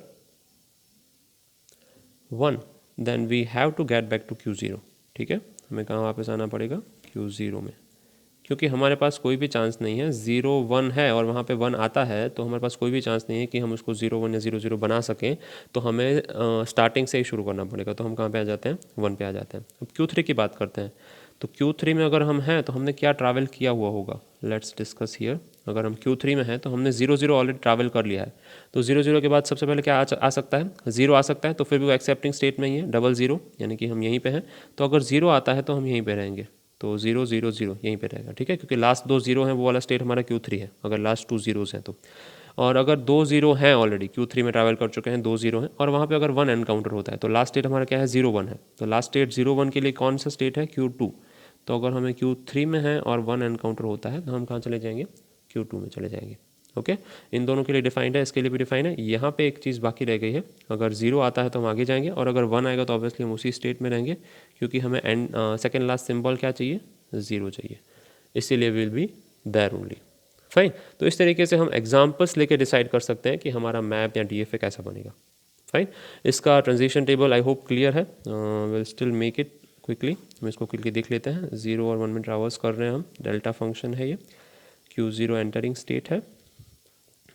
1 then we have to get back to Q0। ठीक है, हमें कहाँ वापस आना पड़ेगा Q0 में, क्योंकि हमारे पास कोई भी चांस नहीं है। 0 1 है और वहाँ पे 1 आता है तो हमारे पास कोई भी चांस नहीं है कि हम उसको 0 1 या 0 0 बना सकें। तो हमें स्टार्टिंग से ही शुरू करना पड़ेगा। तो हम कहाँ पे आ जाते हैं 1 पे आ जाते हैं। अब Q3 की बात करते हैं। तो Q3 में अगर हम हैं तो हमने क्या ट्रैवल किया हुआ होगा, लेट्स डिस्कस हियर। अगर हम Q3 में हैं तो हमने 0 0 ऑलरेडी ट्रैवल कर लिया है। तो 0 0 के बाद सबसे पहले क्या आ सकता है 0 आ सकता है। तो फिर भी वो एक्सेप्टिंग स्टेट में ही है, डबल 0 यानी कि हम यहीं पे हैं। तो अगर 0 आता है तो हम यहीं पे रहेंगे। तो 0 0 0 यहीं पे रहेगा। ठीक है, क्योंकि लास्ट 2 0 हैं वो वाला स्टेट हमारा Q3 है अगर लास्ट 2 0s हैं तो। और अगर 2 0 हैं ऑलरेडी Q3 में ट्रैवल कर चुके हैं, 2 0 हैं और वहाँ पे अगर 1 एनकाउंटर होता है तो लास्ट स्टेट हमारा क्या है 0 1 है। तो लास्ट स्टेट 0 1 के लिए कौन सा स्टेट है Q2। तो अगर हमें Q3 में है और 1 एनकाउंटर होता है तो हम कहाँ चले जाएंगे Q2 में चले जाएंगे। ओके, इन दोनों के लिए डिफाइंड है, इसके लिए भी डिफाइंड है। यहाँ पे एक चीज़ बाकी रह गई है, अगर 0 आता है तो हम आगे जाएंगे और अगर 1 आएगा तो ऑब्वियसली हम उसी स्टेट में रहेंगे, क्योंकि हमें सेकेंड लास्ट सिंबल क्या चाहिए 0 चाहिए, इसीलिए will be there only. Fine. तो इस तरीके से हम एग्जाम्पल्स लेके डिसाइड कर सकते हैं कि हमारा मैप या DFA कैसा बनेगा। फाइन, इसका transition table I hope clear है। Will still make it quickly, हम इसको क्विकली देख लेते हैं। 0 और 1 में ट्रावर्स कर रहे हैं हम, डेल्टा फंक्शन है ये। Q0 एंटरिंग स्टेट है,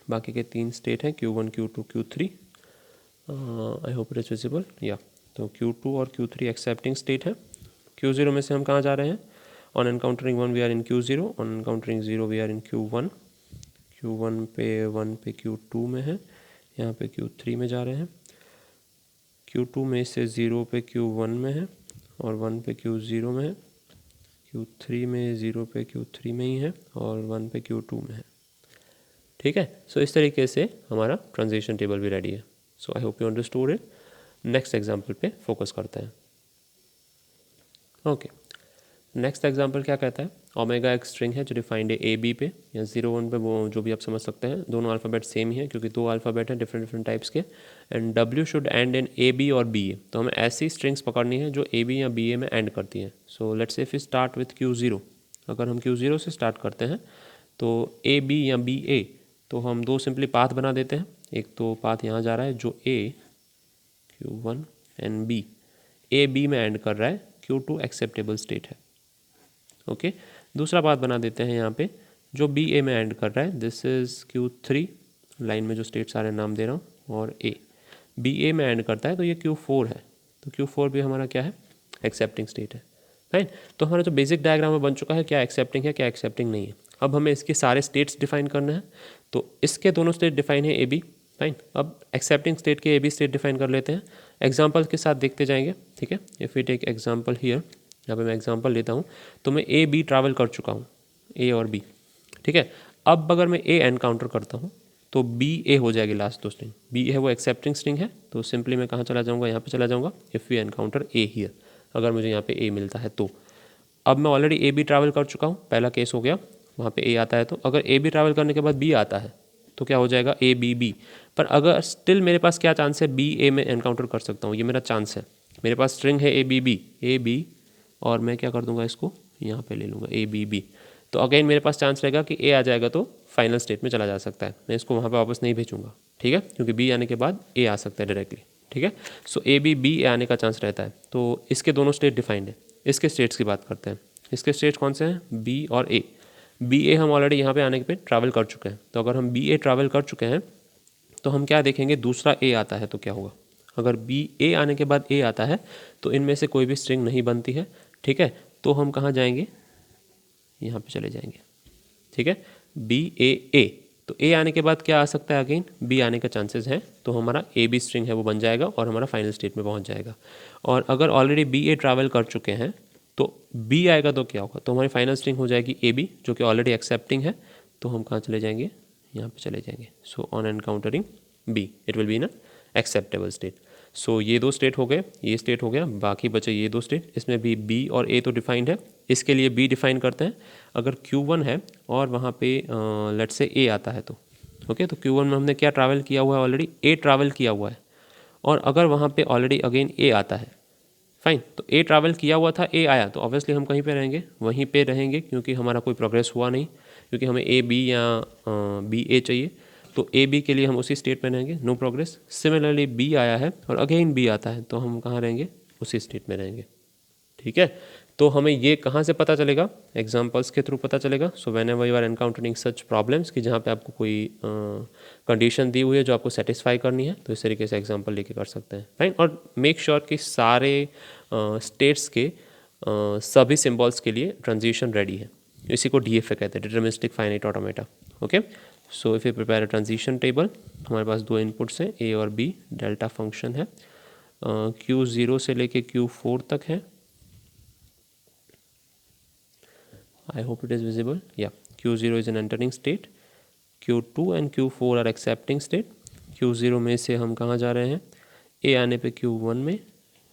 बाकी के 3 स्टेट हैं Q1 Q2 Q3। I hope it is visible या। तो Q2 और Q3 एक्सेप्टिंग स्टेट है। Q0 में से हम कहाँ जा रहे हैं, on encountering 1 we are in Q0, on encountering 0 we are in Q1। Q1 पे 1 पे Q2 में है, यहाँ पे Q3 में जा रहे हैं। Q2 में से 0 पे Q1 में है और 1 पे Q0 में है। Q3 में 0 पे Q3 में ही है और 1 पे Q2 में है। ठीक है, सो इस तरीके से हमारा ट्रांजिशन टेबल भी रेडी है। So I hope you understood it. Next example पे फोकस करते हैं। ओके, नेक्स्ट एग्जाम्पल क्या कहता है, ओमेगा एक स्ट्रिंग है जो डिफाइंड है AB पे या 0 1 पे, वो जो भी आप समझ सकते हैं। दोनों अल्फ़ाबेट सेम ही है क्योंकि 2 अल्फ़ाबेट हैं डिफरेंट टाइप्स के। And W should and in AB और BA। तो हमें ऐसी स्ट्रिंग्स पकड़नी है जो AB या BA में एंड करती हैं। So let's say if we start with Q0। अगर हम Q0 से स्टार्ट करते हैं तो AB या BA, तो हम 2 सिंपली पाथ बना देते हैं। एक तो पाथ यहाँ जा रहा है जो A Q1 and B AB में एंड कर रहा है, Q2 एक्सेप्टेबल स्टेट है। ओके, दूसरा पाथ बना देते हैं यहाँ पे जो BA में एंड कर रहा है, दिस इज Q3, लाइन में जो स्टेट सारे नाम दे रहा हूँ, और A BA में एंड करता है तो ये Q4 है। तो Q4 भी हमारा क्या है एक्सेप्टिंग स्टेट है। फाइन, तो हमारा जो बेसिक डायग्राम में बन चुका है क्या एक्सेप्टिंग है क्या एक्सेप्टिंग नहीं है। अब हमें इसके सारे स्टेट्स डिफाइन करना है। तो इसके दोनों स्टेट डिफाइन है AB। फाइन, अब एक्सेप्टिंग स्टेट के AB स्टेट डिफाइन कर लेते हैं, एग्जाम्पल के साथ देखते जाएंगे। ठीक है, if we take example here, यहाँ पे मैं एग्जाम्पल लेता हूँ। तो मैं AB ट्रैवल कर चुका हूँ, A और B। ठीक है, अब अगर मैं A एनकाउंटर करता हूँ तो BA हो जाएगी लास्ट 2 स्ट्रिंग। B है वो एक्सेप्टिंग स्ट्रिंग है, तो सिंपली मैं कहाँ चला जाऊँगा, यहाँ पे चला जाऊँगा। If we encounter A here, अगर मुझे यहाँ पे A मिलता है तो अब मैं ऑलरेडी AB ट्रैवल कर चुका हूँ, पहला केस हो गया, वहाँ पे A आता है। तो अगर AB ट्रैवल करने के बाद B आता है तो क्या हो जाएगा ABB। पर अगर स्टिल मेरे पास क्या चांस है BA में एनकाउंटर कर सकता हूँ, ये मेरा चांस है। मेरे पास स्ट्रिंग है ABB AB, और मैं क्या कर दूंगा इसको यहाँ पे ले लूँगा ABB। तो अगेन मेरे पास चांस रहेगा कि A आ जाएगा तो फाइनल स्टेट में चला जा सकता है, मैं इसको वहाँ पे वापस नहीं भेजूँगा। ठीक है, क्योंकि B आने के बाद A आ सकता है डायरेक्टली। ठीक है, सो ABB आने का चांस रहता है। तो इसके दोनों स्टेट डिफाइंड है। इसके स्टेट्स की बात करते हैं। इसके स्टेट्स कौन से हैं B और A। BA हम ऑलरेडी यहाँ पे आने पे ट्रैवल कर चुके हैं। तो अगर हम BA ट्रैवल कर चुके हैं तो हम क्या देखेंगे, दूसरा A आता है तो क्या होगा। अगर BA आने के बाद A आता है तो इनमें से कोई भी स्ट्रिंग नहीं बनती है। ठीक है, तो हम कहाँ जाएंगे, यहाँ पे चले जाएंगे। ठीक है, BAA, तो A आने के बाद क्या आ सकता है, अगेन B आने का चांसेस है। तो हमारा AB स्ट्रिंग है वो बन जाएगा और हमारा फाइनल स्टेट में पहुँच जाएगा। और अगर ऑलरेडी BA ट्रैवल कर चुके हैं तो B आएगा तो क्या होगा, तो हमारी फाइनल स्ट्रिंग हो जाएगी AB जो कि ऑलरेडी एक्सेप्टिंग है। तो हम कहाँ चले जाएंगे, यहाँ पे चले जाएंगे। So on encountering B it will be in acceptable state. So ये दो स्टेट हो गए, ये स्टेट हो गया, बाकी बचे ये दो स्टेट। इसमें भी बी और ए तो डिफाइंड है, इसके लिए बी डिफाइन करते हैं। अगर Q1 है और वहाँ पे लेट्स से ए आता है तो ओके, तो Q1 में हमने क्या ट्रैवल किया हुआ है, ऑलरेडी ए ट्रैवल किया हुआ है। और अगर वहाँ पे ऑलरेडी अगेन ए आता है, फाइन, तो ए ट्रैवल किया हुआ था, ए आया, तो ऑब्वियसली हम कहीं पे रहेंगे, वहीं पे रहेंगे, क्योंकि हमारा कोई प्रोग्रेस हुआ नहीं, क्योंकि हमें ए बी या बी ए चाहिए। तो ए बी के लिए हम उसी स्टेट में रहेंगे, नो प्रोग्रेस। सिमिलरली बी आया है और अगेन बी आता है, तो हम कहाँ रहेंगे, उसी स्टेट में रहेंगे। ठीक है, तो हमें ये कहाँ से पता चलेगा, एग्जाम्पल्स के थ्रू पता चलेगा। So whenever you are encountering such problems कि जहाँ पे आपको कोई कंडीशन दी हुई है जो आपको सेटिस्फाई करनी है, तो इस तरीके से एग्जाम्पल लेके कर सकते हैं। फाइन, और मेक श्योर कि सारे स्टेट्स के सभी सिम्बॉल्स के लिए ट्रांजिशन रेडी है। इसी को DFA कहते हैं, deterministic finite automata. Okay, so if you prepare a transition table, हमारे पास दो इनपुट्स हैं, ए और बी, डेल्टा फंक्शन है, Q0 से लेके Q4 तक है। I hope it is visible. Yeah, Q0 is an entering state, Q2 and Q4 are accepting state. Q0 में से हम कहाँ जा रहे हैं, A आने पे Q1 में,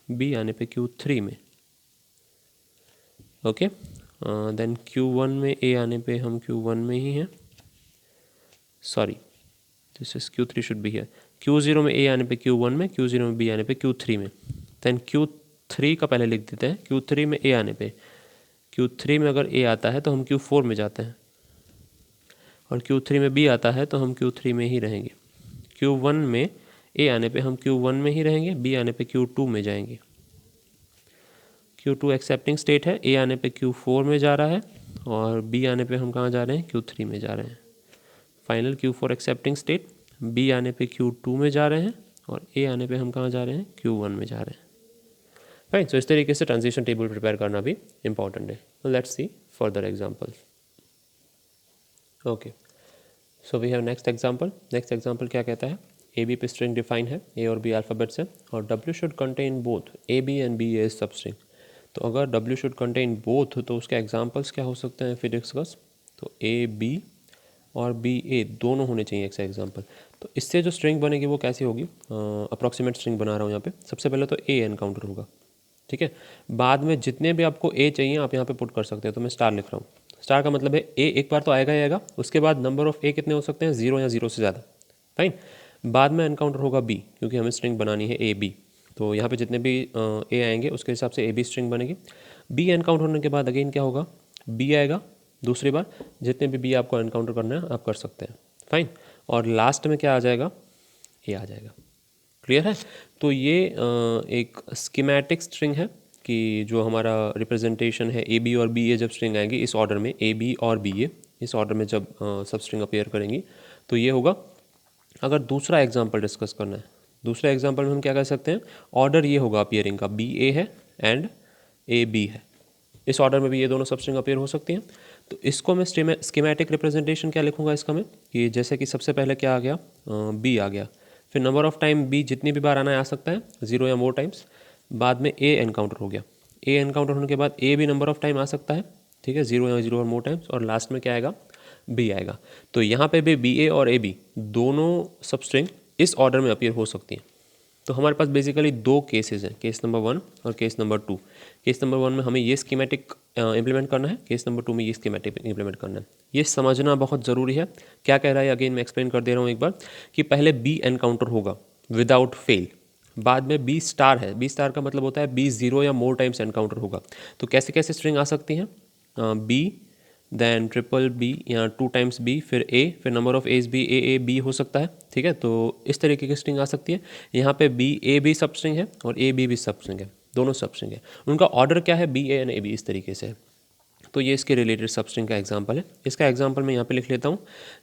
B आने पे Q3 में। ओके, देन Q1 में A आने पे हम Q1 में ही हैं, sorry this is Q3 should be here. Q0 में A आने पे Q1 में, Q0 में B आने पे Q3 में। देन Q3 का पहले लिख देते हैं, Q3 में A आने पे, Q3 में अगर A आता है तो हम Q4 में जाते हैं, और Q3 में B आता है तो हम Q3 में ही रहेंगे। Q1 में A आने पे हम Q1 में ही रहेंगे, B आने पे Q2 में जाएंगे। Q2 एक्सेप्टिंग स्टेट है, A आने पे Q4 में जा रहा है, और B आने पे हम कहाँ जा रहे हैं, Q3 में जा रहे हैं। Final Q4 accepting state, B आने पे Q2 में जा रहे हैं, और A आने पे हम कहाँ जा रहे हैं, Q1 में जा रहे हैं। राइट, सो इस तरीके से ट्रांजिशन टेबल प्रिपेयर करना भी इंपॉर्टेंट है। Let's see further example. Okay, so we have next example. Next example क्या कहता है, ए बी पे स्ट्रिंग डिफाइन है, ए और बी अल्फ़ाबेट्स है, और W should contain both A B and B A substring. तो अगर W शुड कंटेन बोथ, तो उसके एग्जाम्पल्स क्या हो सकते हैं, फिर डिस्कस। तो ए बी और बी ए दोनों होने चाहिए एक एग्जाम्पल। तो इससे जो स्ट्रिंग बनेगी वो कैसी होगी, अप्रॉक्सीमेट स्ट्रिंग बना रहा हूँ यहाँ पे। सबसे पहले तो ए एनकाउंटर होगा, ठीक है। बाद में जितने भी आपको ए चाहिए आप यहाँ पे पुट कर सकते हैं। तो मैं स्टार लिख रहा हूँ, स्टार का मतलब है ए एक बार तो आएगा ही आएगा, उसके बाद नंबर ऑफ ए कितने हो सकते हैं, 0 या 0 से ज़्यादा। फाइन, बाद में एनकाउंटर होगा बी, क्योंकि हमें स्ट्रिंग बनानी है ए बी। तो यहाँ पे जितने भी ए आएंगे उसके हिसाब से ए बी स्ट्रिंग बनेगी। बी एनकाउंटर होने के बाद अगेन क्या होगा, बी आएगा दूसरी बार। जितने भी बी आपको एनकाउंटर करना है आप कर सकते हैं। फाइन, और लास्ट में क्या आ जाएगा, ए आ जाएगा। क्लियर है। तो ये एक स्कीमेटिक स्ट्रिंग है कि जो हमारा रिप्रेजेंटेशन है, ए बी और बी ए जब स्ट्रिंग आएंगी इस ऑर्डर में, ए बी और बी ए इस ऑर्डर में जब सब स्ट्रिंग अपीयर करेंगी तो ये होगा। अगर दूसरा एग्जांपल डिस्कस करना है, दूसरे एग्जांपल में हम क्या कर सकते हैं, ऑर्डर ये होगा अपीयरिंग का, बी ए है एंड ए बी है, इस ऑर्डर में भी ये दोनों सब स्ट्रिंग अपीयर हो सकती हैं। तो इसको मैं स्कीमेटिक रिप्रेजेंटेशन क्या लिखूंगा इसका मैं, कि जैसे कि सबसे पहले क्या आ गया, बी आ गया, फिर नंबर ऑफ टाइम बी जितनी भी बार आना है आ सकता है, 0 या मोर टाइम्स। बाद में ए एनकाउंटर हो गया, ए एनकाउंटर होने के बाद ए भी नंबर ऑफ टाइम आ सकता है, ठीक है, 0 या 0 और मोर टाइम्स। और लास्ट में क्या आएगा, बी आएगा। तो यहाँ पे भी बी ए और ए बी दोनों सब स्ट्रिंग इस ऑर्डर में अपीयर हो सकती हैं। तो हमारे पास बेसिकली दो केसेस हैं, केस नंबर 1 और केस नंबर 2। केस नंबर 1 में हमें ये स्कीमेटिक इंप्लीमेंट करना है, केस नंबर 2 में ये स्कीमेटिक इंप्लीमेंट करना है। ये समझना बहुत ज़रूरी है। क्या कह रहा है, अगेन मैं एक्सप्लेन कर दे रहा हूँ एक बार, कि पहले बी एनकाउंटर होगा विदाउट फेल, बाद में बी स्टार है, बी स्टार का मतलब होता है बी 0 या मोर टाइम्स एनकाउंटर होगा। तो कैसे कैसे स्ट्रिंग आ सकती हैं, बी देन ट्रिपल बी या 2 टाइम्स बी, फिर ए, फिर number of as B A B हो सकता है, ठीक है। तो इस तरीके की स्ट्रिंग आ सकती है। यहाँ पे बी ए भी सब स्ट्रिंग है और ए बी भी सब स्ट्रिंग है, दोनों सब स्ट्रिंग है। उनका ऑर्डर क्या है, B A and A B, इस तरीके से है। तो ये इसके रिलेटेड सब स्ट्रिंग का एग्जांपल है। इसका एग्जांपल मैं यहाँ पे लिख लेता हूँ।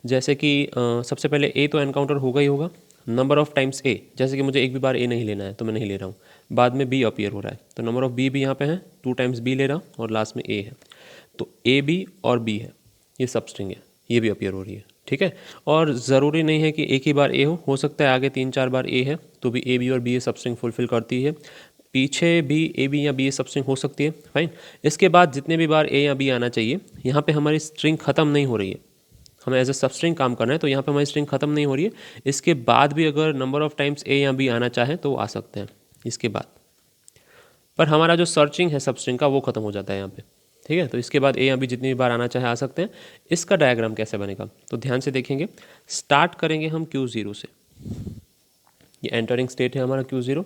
जैसे कि सबसे पहले ए तो एनकाउंटर होगा ही होगा, नंबर ऑफ टाइम्स ए, जैसे कि मुझे एक भी बार ए नहीं लेना है तो मैं नहीं ले रहा हूँ। बाद में बी अपीयर हो रहा है तो नंबर ऑफ बी भी यहाँ पे है, 2 टाइम्स बी ले रहा हूँ, और लास्ट में ए है। तो ए बी और बी है, ये सब स्ट्रिंग है, ये भी अपीयर हो रही है, ठीक है। और ज़रूरी नहीं है कि एक ही बार ए हो सकता है आगे 3-4 बार ए है तो भी ए बी और बी ए सब स्ट्रिंग फुलफिल करती है। पीछे भी ए बी या बी ए सब स्ट्रिंग हो सकती है। फाइन, इसके बाद जितने भी बार ए या बी आना चाहिए, यहाँ पे हमारी स्ट्रिंग ख़त्म नहीं हो रही है, हमें एज ए सब स्ट्रिंग काम करना है, तो यहाँ पे हमारी स्ट्रिंग खत्म नहीं हो रही है। इसके बाद भी अगर नंबर ऑफ टाइम्स ए या बी आना चाहे तो वो आ सकते हैं इसके बाद, पर हमारा जो सर्चिंग है सब स्ट्रिंग का वो खत्म हो जाता है यहाँ पे, ठीक है। तो इसके बाद ए या बी जितनी भी बार आना चाहे आ सकते हैं। इसका डायग्राम कैसे बनेगा तो ध्यान से देखेंगे। स्टार्ट करेंगे हम Q0 से, ये एंटरिंग स्टेट है हमारा Q0।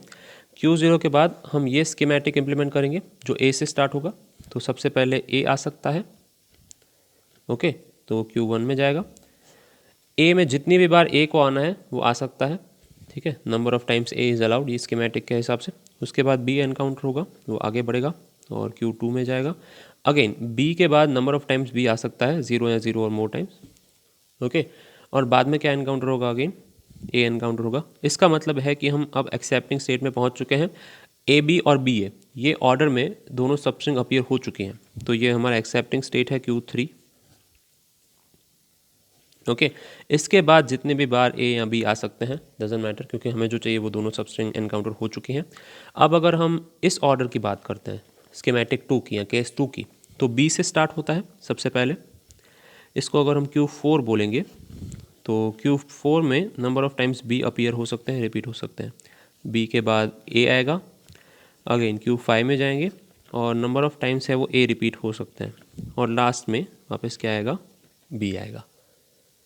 Q0 के बाद हम ये स्कीमेटिक इंप्लीमेंट करेंगे जो ए से स्टार्ट होगा। तो सबसे पहले ए आ सकता है, ओके, तो Q1 में जाएगा। ए में जितनी भी बार ए को आना है वो आ सकता है, ठीक है, number of times A is allowed ये स्कीमेटिक के हिसाब से। उसके बाद बी एनकाउंटर होगा, वो आगे बढ़ेगा और Q2 में जाएगा। अगेन बी के बाद नंबर ऑफ टाइम्स बी आ सकता है, 0 या 0 और मोर टाइम्स, ओके। और बाद में क्या एनकाउंटर होगा, अगेन ए एनकाउंटर होगा। इसका मतलब है कि हम अब एक्सेप्टिंग स्टेट में पहुंच चुके हैं। ए बी और बी ए ये ऑर्डर में दोनों सब स्ट्रिंग अपीयर हो चुकी हैं, तो ये हमारा एक्सेप्टिंग स्टेट है Q3, ओके। इसके बाद जितने भी बार ए या बी आ सकते हैं डजेंट मैटर, क्योंकि हमें जो चाहिए वो दोनों सब स्ट्रिंग एनकाउंटर हो चुकी हैं। अब अगर हम इस ऑर्डर की बात करते हैं स्कीमेटिक 2 की या केस 2 की, तो बी से स्टार्ट होता है सबसे पहले। इसको अगर हम Q4 बोलेंगे तो Q4 में number of times B appear हो सकते हैं, रिपीट हो सकते हैं। बी के बाद ए आएगा, अगेन Q5 में जाएंगे और नंबर ऑफ टाइम्स है वो ए रिपीट हो सकते हैं, और लास्ट में वापस क्या आएगा, बी आएगा,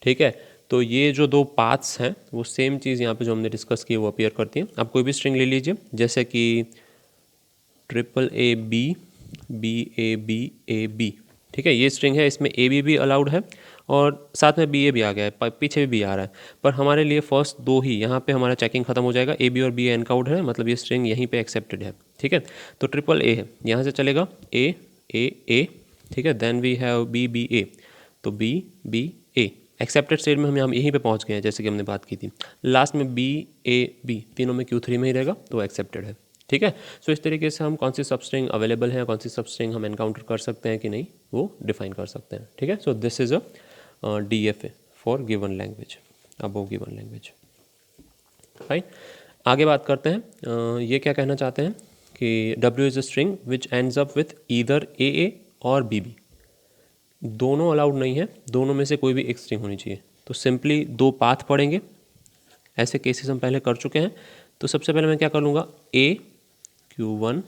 ठीक है। तो ये जो दो पाथ्स हैं वो सेम चीज़ यहाँ पे जो हमने डिस्कस की वो अपीयर करती हैं। आप कोई भी स्ट्रिंग ले लीजिए, जैसे कि AAA B BAB AB, ठीक है, ये स्ट्रिंग है, इसमें AB भी अलाउड है और साथ में BA भी आ गया है, पीछे भी आ रहा है। पर हमारे लिए फर्स्ट दो ही यहाँ पे हमारा चेकिंग खत्म हो जाएगा। AB और BA एनकाउंट है, मतलब ये स्ट्रिंग यहीं पे एक्सेप्टेड है, ठीक है। तो AAA है, यहाँ से चलेगा A, ठीक है, देन वी हैव BBA, तो BBA एक्सेप्टेड स्टेट में हम यहीं पे पहुंच गए हैं जैसे कि हमने बात की थी। लास्ट में BAB तीनों में Q3 में ही रहेगा, तो एक्सेप्टेड है, ठीक है। सो इस तरीके से हम कौन सी सब स्ट्रिंग अवेलेबल है, कौन सी सब स्ट्रिंग हम एनकाउंटर कर सकते हैं कि नहीं, वो डिफाइन कर सकते हैं, ठीक है। So this is a DFA for given language, above given language, fine. आगे बात करते हैं। ये क्या कहना चाहते हैं कि W is a string which ends up with either AA और BB, दोनों अलाउड नहीं है, दोनों में से कोई भी एक स्ट्रिंग होनी चाहिए। तो सिंपली दो पाथ पढ़ेंगे, ऐसे केसेस हम पहले कर चुके हैं। तो सबसे पहले मैं क्या कर लूँगा, A Q1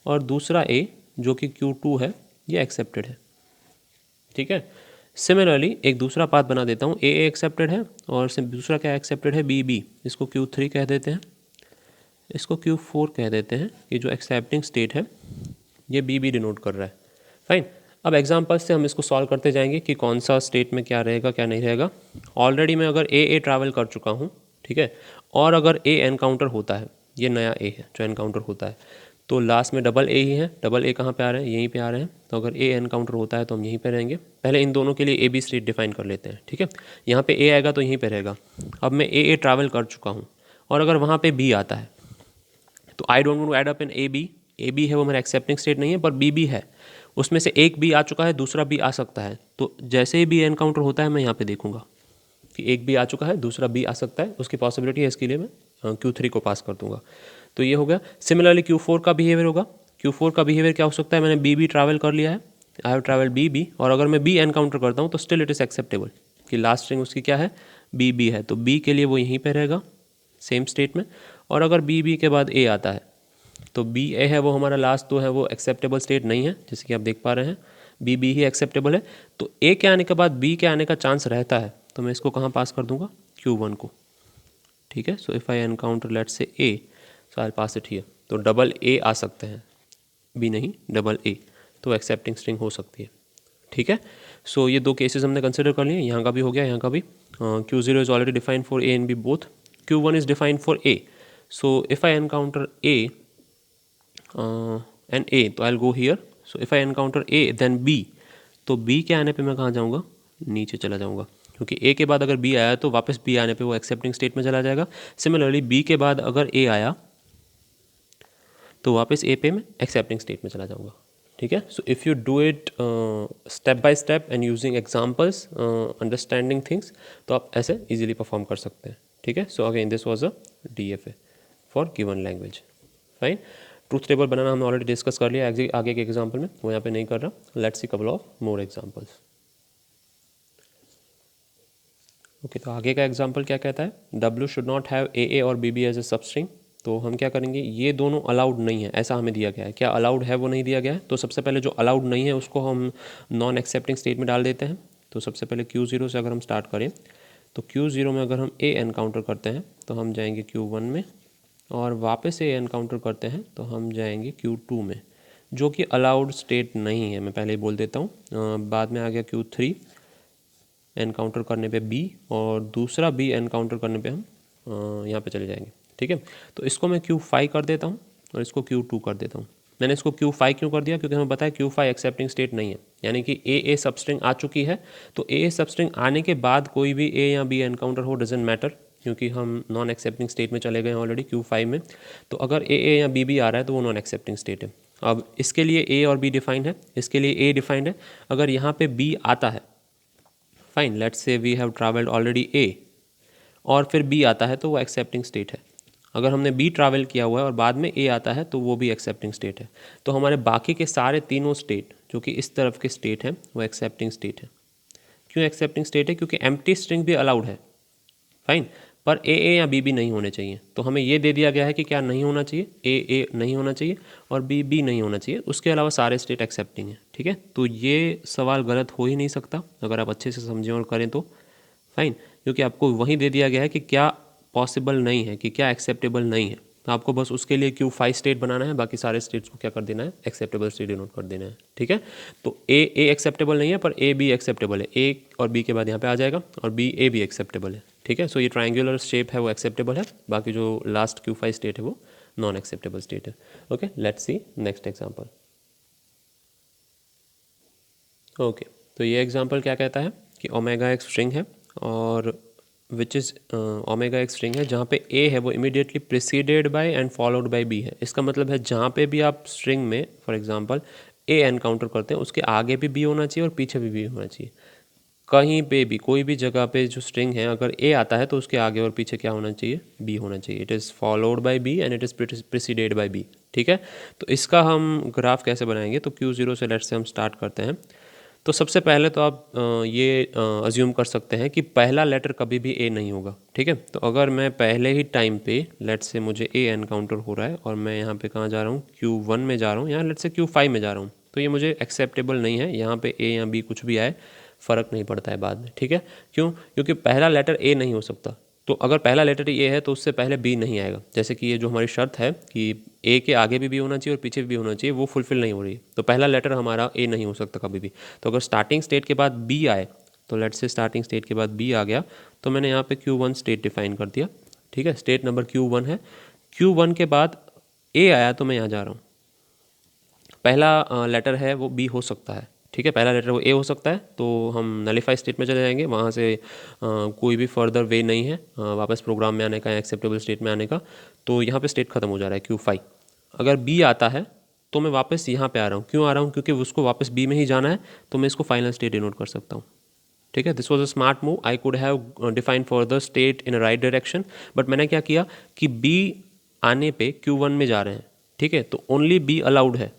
और दूसरा A जो कि Q2 है, ये एक्सेप्टेड है, ठीक है। सिमिलरली एक दूसरा पाथ बना देता हूँ, AA एक्सेप्टेड है और दूसरा क्या एक्सेप्टेड है, BB, इसको Q3 कह देते हैं, इसको Q4 कह देते हैं। ये जो एक्सेप्टिंग स्टेट है ये BB डिनोट कर रहा है, फाइन। अब एग्जांपल से हम इसको सॉल्व करते जाएंगे कि कौन सा स्टेट में क्या रहेगा क्या नहीं रहेगा। ऑलरेडी मैं अगर AA ट्रैवल कर चुका हूँ, ठीक है, और अगर A एनकाउंटर होता है, ये नया A है जो एनकाउंटर होता है, तो लास्ट में डबल A ही है। डबल A कहाँ पे आ रहे हैं, यहीं पे आ रहे हैं। तो अगर A एनकाउंटर होता है तो हम यहीं पे रहेंगे। पहले इन दोनों के लिए AB स्टेट डिफाइन कर लेते हैं, ठीक है। यहाँ पे A आएगा तो यहीं पे रहेगा। अब मैं AA ट्रैवल कर चुका हूँ और अगर वहाँ पे B आता है तो I don't want to add up in AB है वो मेरा एक्सेप्टिंग स्टेट नहीं है, पर BB है, उसमें से एक B आ चुका है, दूसरा B आ सकता है। तो जैसे ही B एनकाउंटर होता है मैं यहाँ पे देखूंगा कि एक B आ चुका है, दूसरा B आ सकता है, उसकी पॉसिबिलिटी है, इसके लिए मैं Q3 को पास कर दूंगा। तो ये हो गया। सिमिलरली Q4 का बिहेवियर होगा। Q4 का बिहेवियर क्या हो सकता है, मैंने BB ट्रैवल कर लिया है, आई हैव ट्रैवल BB, और अगर मैं B एनकाउंटर करता हूँ तो स्टिल इट इज़ एक्सेप्टेबल कि लास्ट स्ट्रिंग उसकी क्या है, BB है, तो B के लिए वो यहीं पर रहेगा सेम स्टेट में। और अगर BB के बाद A आता है तो BA है वो हमारा लास्ट तो है, वो एक्सेप्टेबल स्टेट नहीं है, जैसे कि आप देख पा रहे हैं, BB ही एक्सेप्टेबल है। तो A के आने के बाद B के आने का चांस रहता है, तो मैं इसको कहाँ पास कर दूंगा, Q1 को, ठीक है। सो if I encounter let's say A, so I pass it here, तो डबल A आ सकते हैं, B नहीं डबल A, तो एक्सेप्टिंग स्ट्रिंग हो सकती है, ठीक है। सो ये दो केसेस हमने कंसिडर कर लिए, यहाँ का भी हो गया, यहाँ का भी। Q0 is already defined for A and B both, Q1 is defined for A, so if I encounter A and A, तो I will go here. So if I encounter A then B, तो B के आने पे मैं कहाँ जाऊँगा, नीचे चला जाऊँगा, क्योंकि A के बाद अगर B आया तो वापस B आने पे वो एक्सेप्टिंग स्टेट में चला जाएगा। सिमिलरली B के बाद अगर A आया तो वापस A पे मैं एक्सेप्टिंग स्टेट में चला जाऊँगा, ठीक है। सो if you do it step by step and using examples, understanding things, तो आप ऐसे इजीली परफॉर्म कर सकते हैं, ठीक है। So again this was a DFA for given language, fine. Truth table बनाना हमने ऑलरेडी डिस्कस कर लिया आगे के एग्जाम्पल में, वो यहाँ पे नहीं कर रहा। Let's see couple of more examples. Okay, तो आगे का एग्जांपल क्या कहता है, W should not have AA और BB as a substring. तो हम क्या करेंगे, ये दोनों अलाउड नहीं है ऐसा हमें दिया गया है, क्या अलाउड है वो नहीं दिया गया है। तो सबसे पहले जो अलाउड नहीं है उसको हम नॉन एक्सेप्टिंग स्टेट में डाल देते हैं। तो सबसे पहले Q0 से अगर हम स्टार्ट करें तो Q0 में अगर हम A एनकाउंटर करते हैं तो हम जाएंगे Q1 में, और वापस A एनकाउंटर करते हैं तो हम जाएंगे Q2 में, जो कि अलाउड स्टेट नहीं है, मैं पहले ही बोल देता हूँ। बाद में आ गया Q3 एनकाउंटर करने पे B, और दूसरा B एनकाउंटर करने पे हम यहाँ पे चले जाएंगे। ठीक है, तो इसको मैं Q5 कर देता हूँ और इसको Q2 कर देता हूँ। मैंने इसको Q5 क्यों कर दिया, क्योंकि हमें पता है Q5 एक्सेप्टिंग स्टेट नहीं है, यानी कि AA सबस्ट्रिंग आ चुकी है। तो AA सबस्ट्रिंग आने के बाद कोई भी A या B एनकाउंटर हो डजेंट मैटर, क्योंकि हम नॉन एक्सेप्टिंग स्टेट में चले गए हैं ऑलरेडी Q5 में। तो अगर AA या BB आ रहा है तो वो नॉन एक्सेप्टिंग स्टेट है। अब इसके लिए A और B डिफाइंड है, इसके लिए A डिफाइंड है। अगर यहाँ पे B आता है, fine, let's say we have travelled already A, और फिर B आता है तो वो एक्सेप्टिंग स्टेट है। अगर हमने B ट्रैवल किया हुआ है और बाद में A आता है तो वो भी एक्सेप्टिंग स्टेट है। तो हमारे बाकी के सारे तीनों स्टेट जो कि इस तरफ के स्टेट हैं वो एक्सेप्टिंग स्टेट है। क्यों एक्सेप्टिंग स्टेट है, क्योंकि एम्प्टी स्ट्रिंग भी अलाउड है, फाइन, पर AA या BB नहीं होने चाहिए। तो हमें ये दे दिया गया है कि क्या नहीं होना चाहिए, AA नहीं होना चाहिए और BB नहीं होना चाहिए, उसके अलावा सारे स्टेट एक्सेप्टिंग है। ठीक है, तो ये सवाल गलत हो ही नहीं सकता अगर आप अच्छे से समझें और करें तो, फाइन, क्योंकि आपको वहीं दे दिया गया है कि क्या पॉसिबल नहीं है, कि क्या एक्सेप्टेबल नहीं है। तो आपको बस उसके लिए Q5 स्टेट बनाना है, बाकी सारे स्टेट्स को क्या कर देना है, एक्सेप्टेबल स्टेट डिनोट कर देना है। ठीक है, तो A एक्सेप्टेबल नहीं है पर A B एक्सेप्टेबल है, A और B के बाद यहाँ पे आ जाएगा, और B A भी एक्सेप्टेबल है। ठीक है, सो ये ट्रायंगुलर शेप है वो एक्सेप्टेबल है, बाकी जो लास्ट Q5 स्टेट है वो नॉन एक्सेप्टेबल स्टेट है। Okay, let's see next example. Okay, तो ये एग्जाम्पल क्या कहता है कि ओमेगा एक स्ट्रिंग है, और विच इज़ ओमेगा एक स्ट्रिंग है जहाँ पे A है वो immediately preceded by and followed by B है। इसका मतलब है जहाँ पे भी आप स्ट्रिंग में फॉर एग्जांपल A एनकाउंटर करते हैं उसके आगे भी B होना चाहिए और पीछे भी B होना चाहिए। कहीं पे भी कोई भी जगह पे जो स्ट्रिंग है अगर A आता है तो उसके आगे और पीछे क्या होना चाहिए, B होना चाहिए। It is followed by B and it is preceded by B। ठीक है, तो इसका हम ग्राफ कैसे बनाएंगे, तो Q0 से लेट्स से हम स्टार्ट करते हैं। तो सबसे पहले तो आप ये अज्यूम कर सकते हैं कि पहला लेटर कभी भी A नहीं होगा। ठीक है, तो अगर मैं पहले ही टाइम पे लेट्स से मुझे A एनकाउंटर हो रहा है और मैं यहाँ पे कहाँ जा रहा हूँ, Q1 में जा रहा हूँ या लेट्स से Q5 में जा रहा हूँ, तो ये मुझे एक्सेप्टेबल नहीं है। यहाँ पे A या B कुछ भी आए फ़र्क नहीं पड़ता है बाद में। ठीक है, क्यों, क्योंकि पहला लेटर A नहीं हो सकता। तो अगर पहला लेटर A है तो उससे पहले B नहीं आएगा। जैसे कि ये जो हमारी शर्त है कि A के आगे भी B होना चाहिए और पीछे भी होना चाहिए, वो फुलफिल नहीं हो रही है। तो पहला लेटर हमारा A नहीं हो सकता कभी भी। तो अगर स्टार्टिंग स्टेट के बाद B आए, तो लेट्स से स्टार्टिंग स्टेट के बाद B आ गया, तो मैंने यहाँ पे Q1 स्टेट डिफाइन कर दिया। ठीक है, स्टेट नंबर Q1 है। Q1 के बाद A आया तो मैं यहाँ जा रहा हूँ। पहला लेटर है वो B हो सकता है। ठीक है, पहला लेटर वो A हो सकता है, तो हम नलीफाई स्टेट में चले जाएंगे। वहाँ से कोई भी फर्दर वे नहीं है वापस प्रोग्राम में आने का या एक्सेप्टेबल स्टेट में आने का। तो यहाँ पे स्टेट खत्म हो जा रहा है Q5। अगर B आता है तो मैं वापस यहाँ पे आ रहा हूँ। क्यों आ रहा हूँ, क्योंकि उसको वापस B में ही जाना है, तो मैं इसको फाइनल स्टेट डिनोट कर सकता हूँ। ठीक है, this was a smart move. I could have defined further state in a right direction, but मैंने क्या किया कि B आने पे Q1 में जा रहे हैं। ठीक है, तो ओनली B अलाउड है,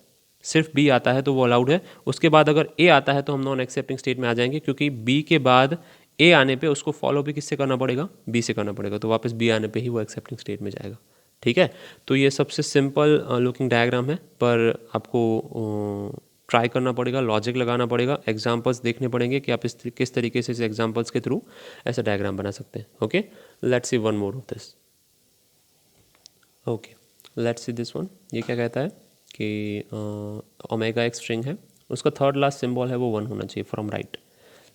सिर्फ B आता है तो वो अलाउड है। उसके बाद अगर A आता है तो हम नॉन एक्सेप्टिंग स्टेट में आ जाएंगे, क्योंकि B के बाद A आने पे उसको फॉलो भी किससे करना पड़ेगा, B से करना पड़ेगा, तो वापस B आने पे ही वो एक्सेप्टिंग स्टेट में जाएगा। ठीक है, तो ये सबसे सिंपल लुकिंग डायग्राम है, पर आपको ट्राई करना पड़ेगा, लॉजिक लगाना पड़ेगा, एग्जाम्पल्स देखने पड़ेंगे कि आप किस तरीके से इस एग्जाम्पल्स के थ्रू ऐसा डायग्राम बना सकते हैं। Okay, let's see one more of this. Okay, let's see this one. ये क्या कहता है कि ओमेगा एक स्ट्रिंग है, उसका थर्ड लास्ट सिंबल है वो 1 होना चाहिए फ्रॉम राइट।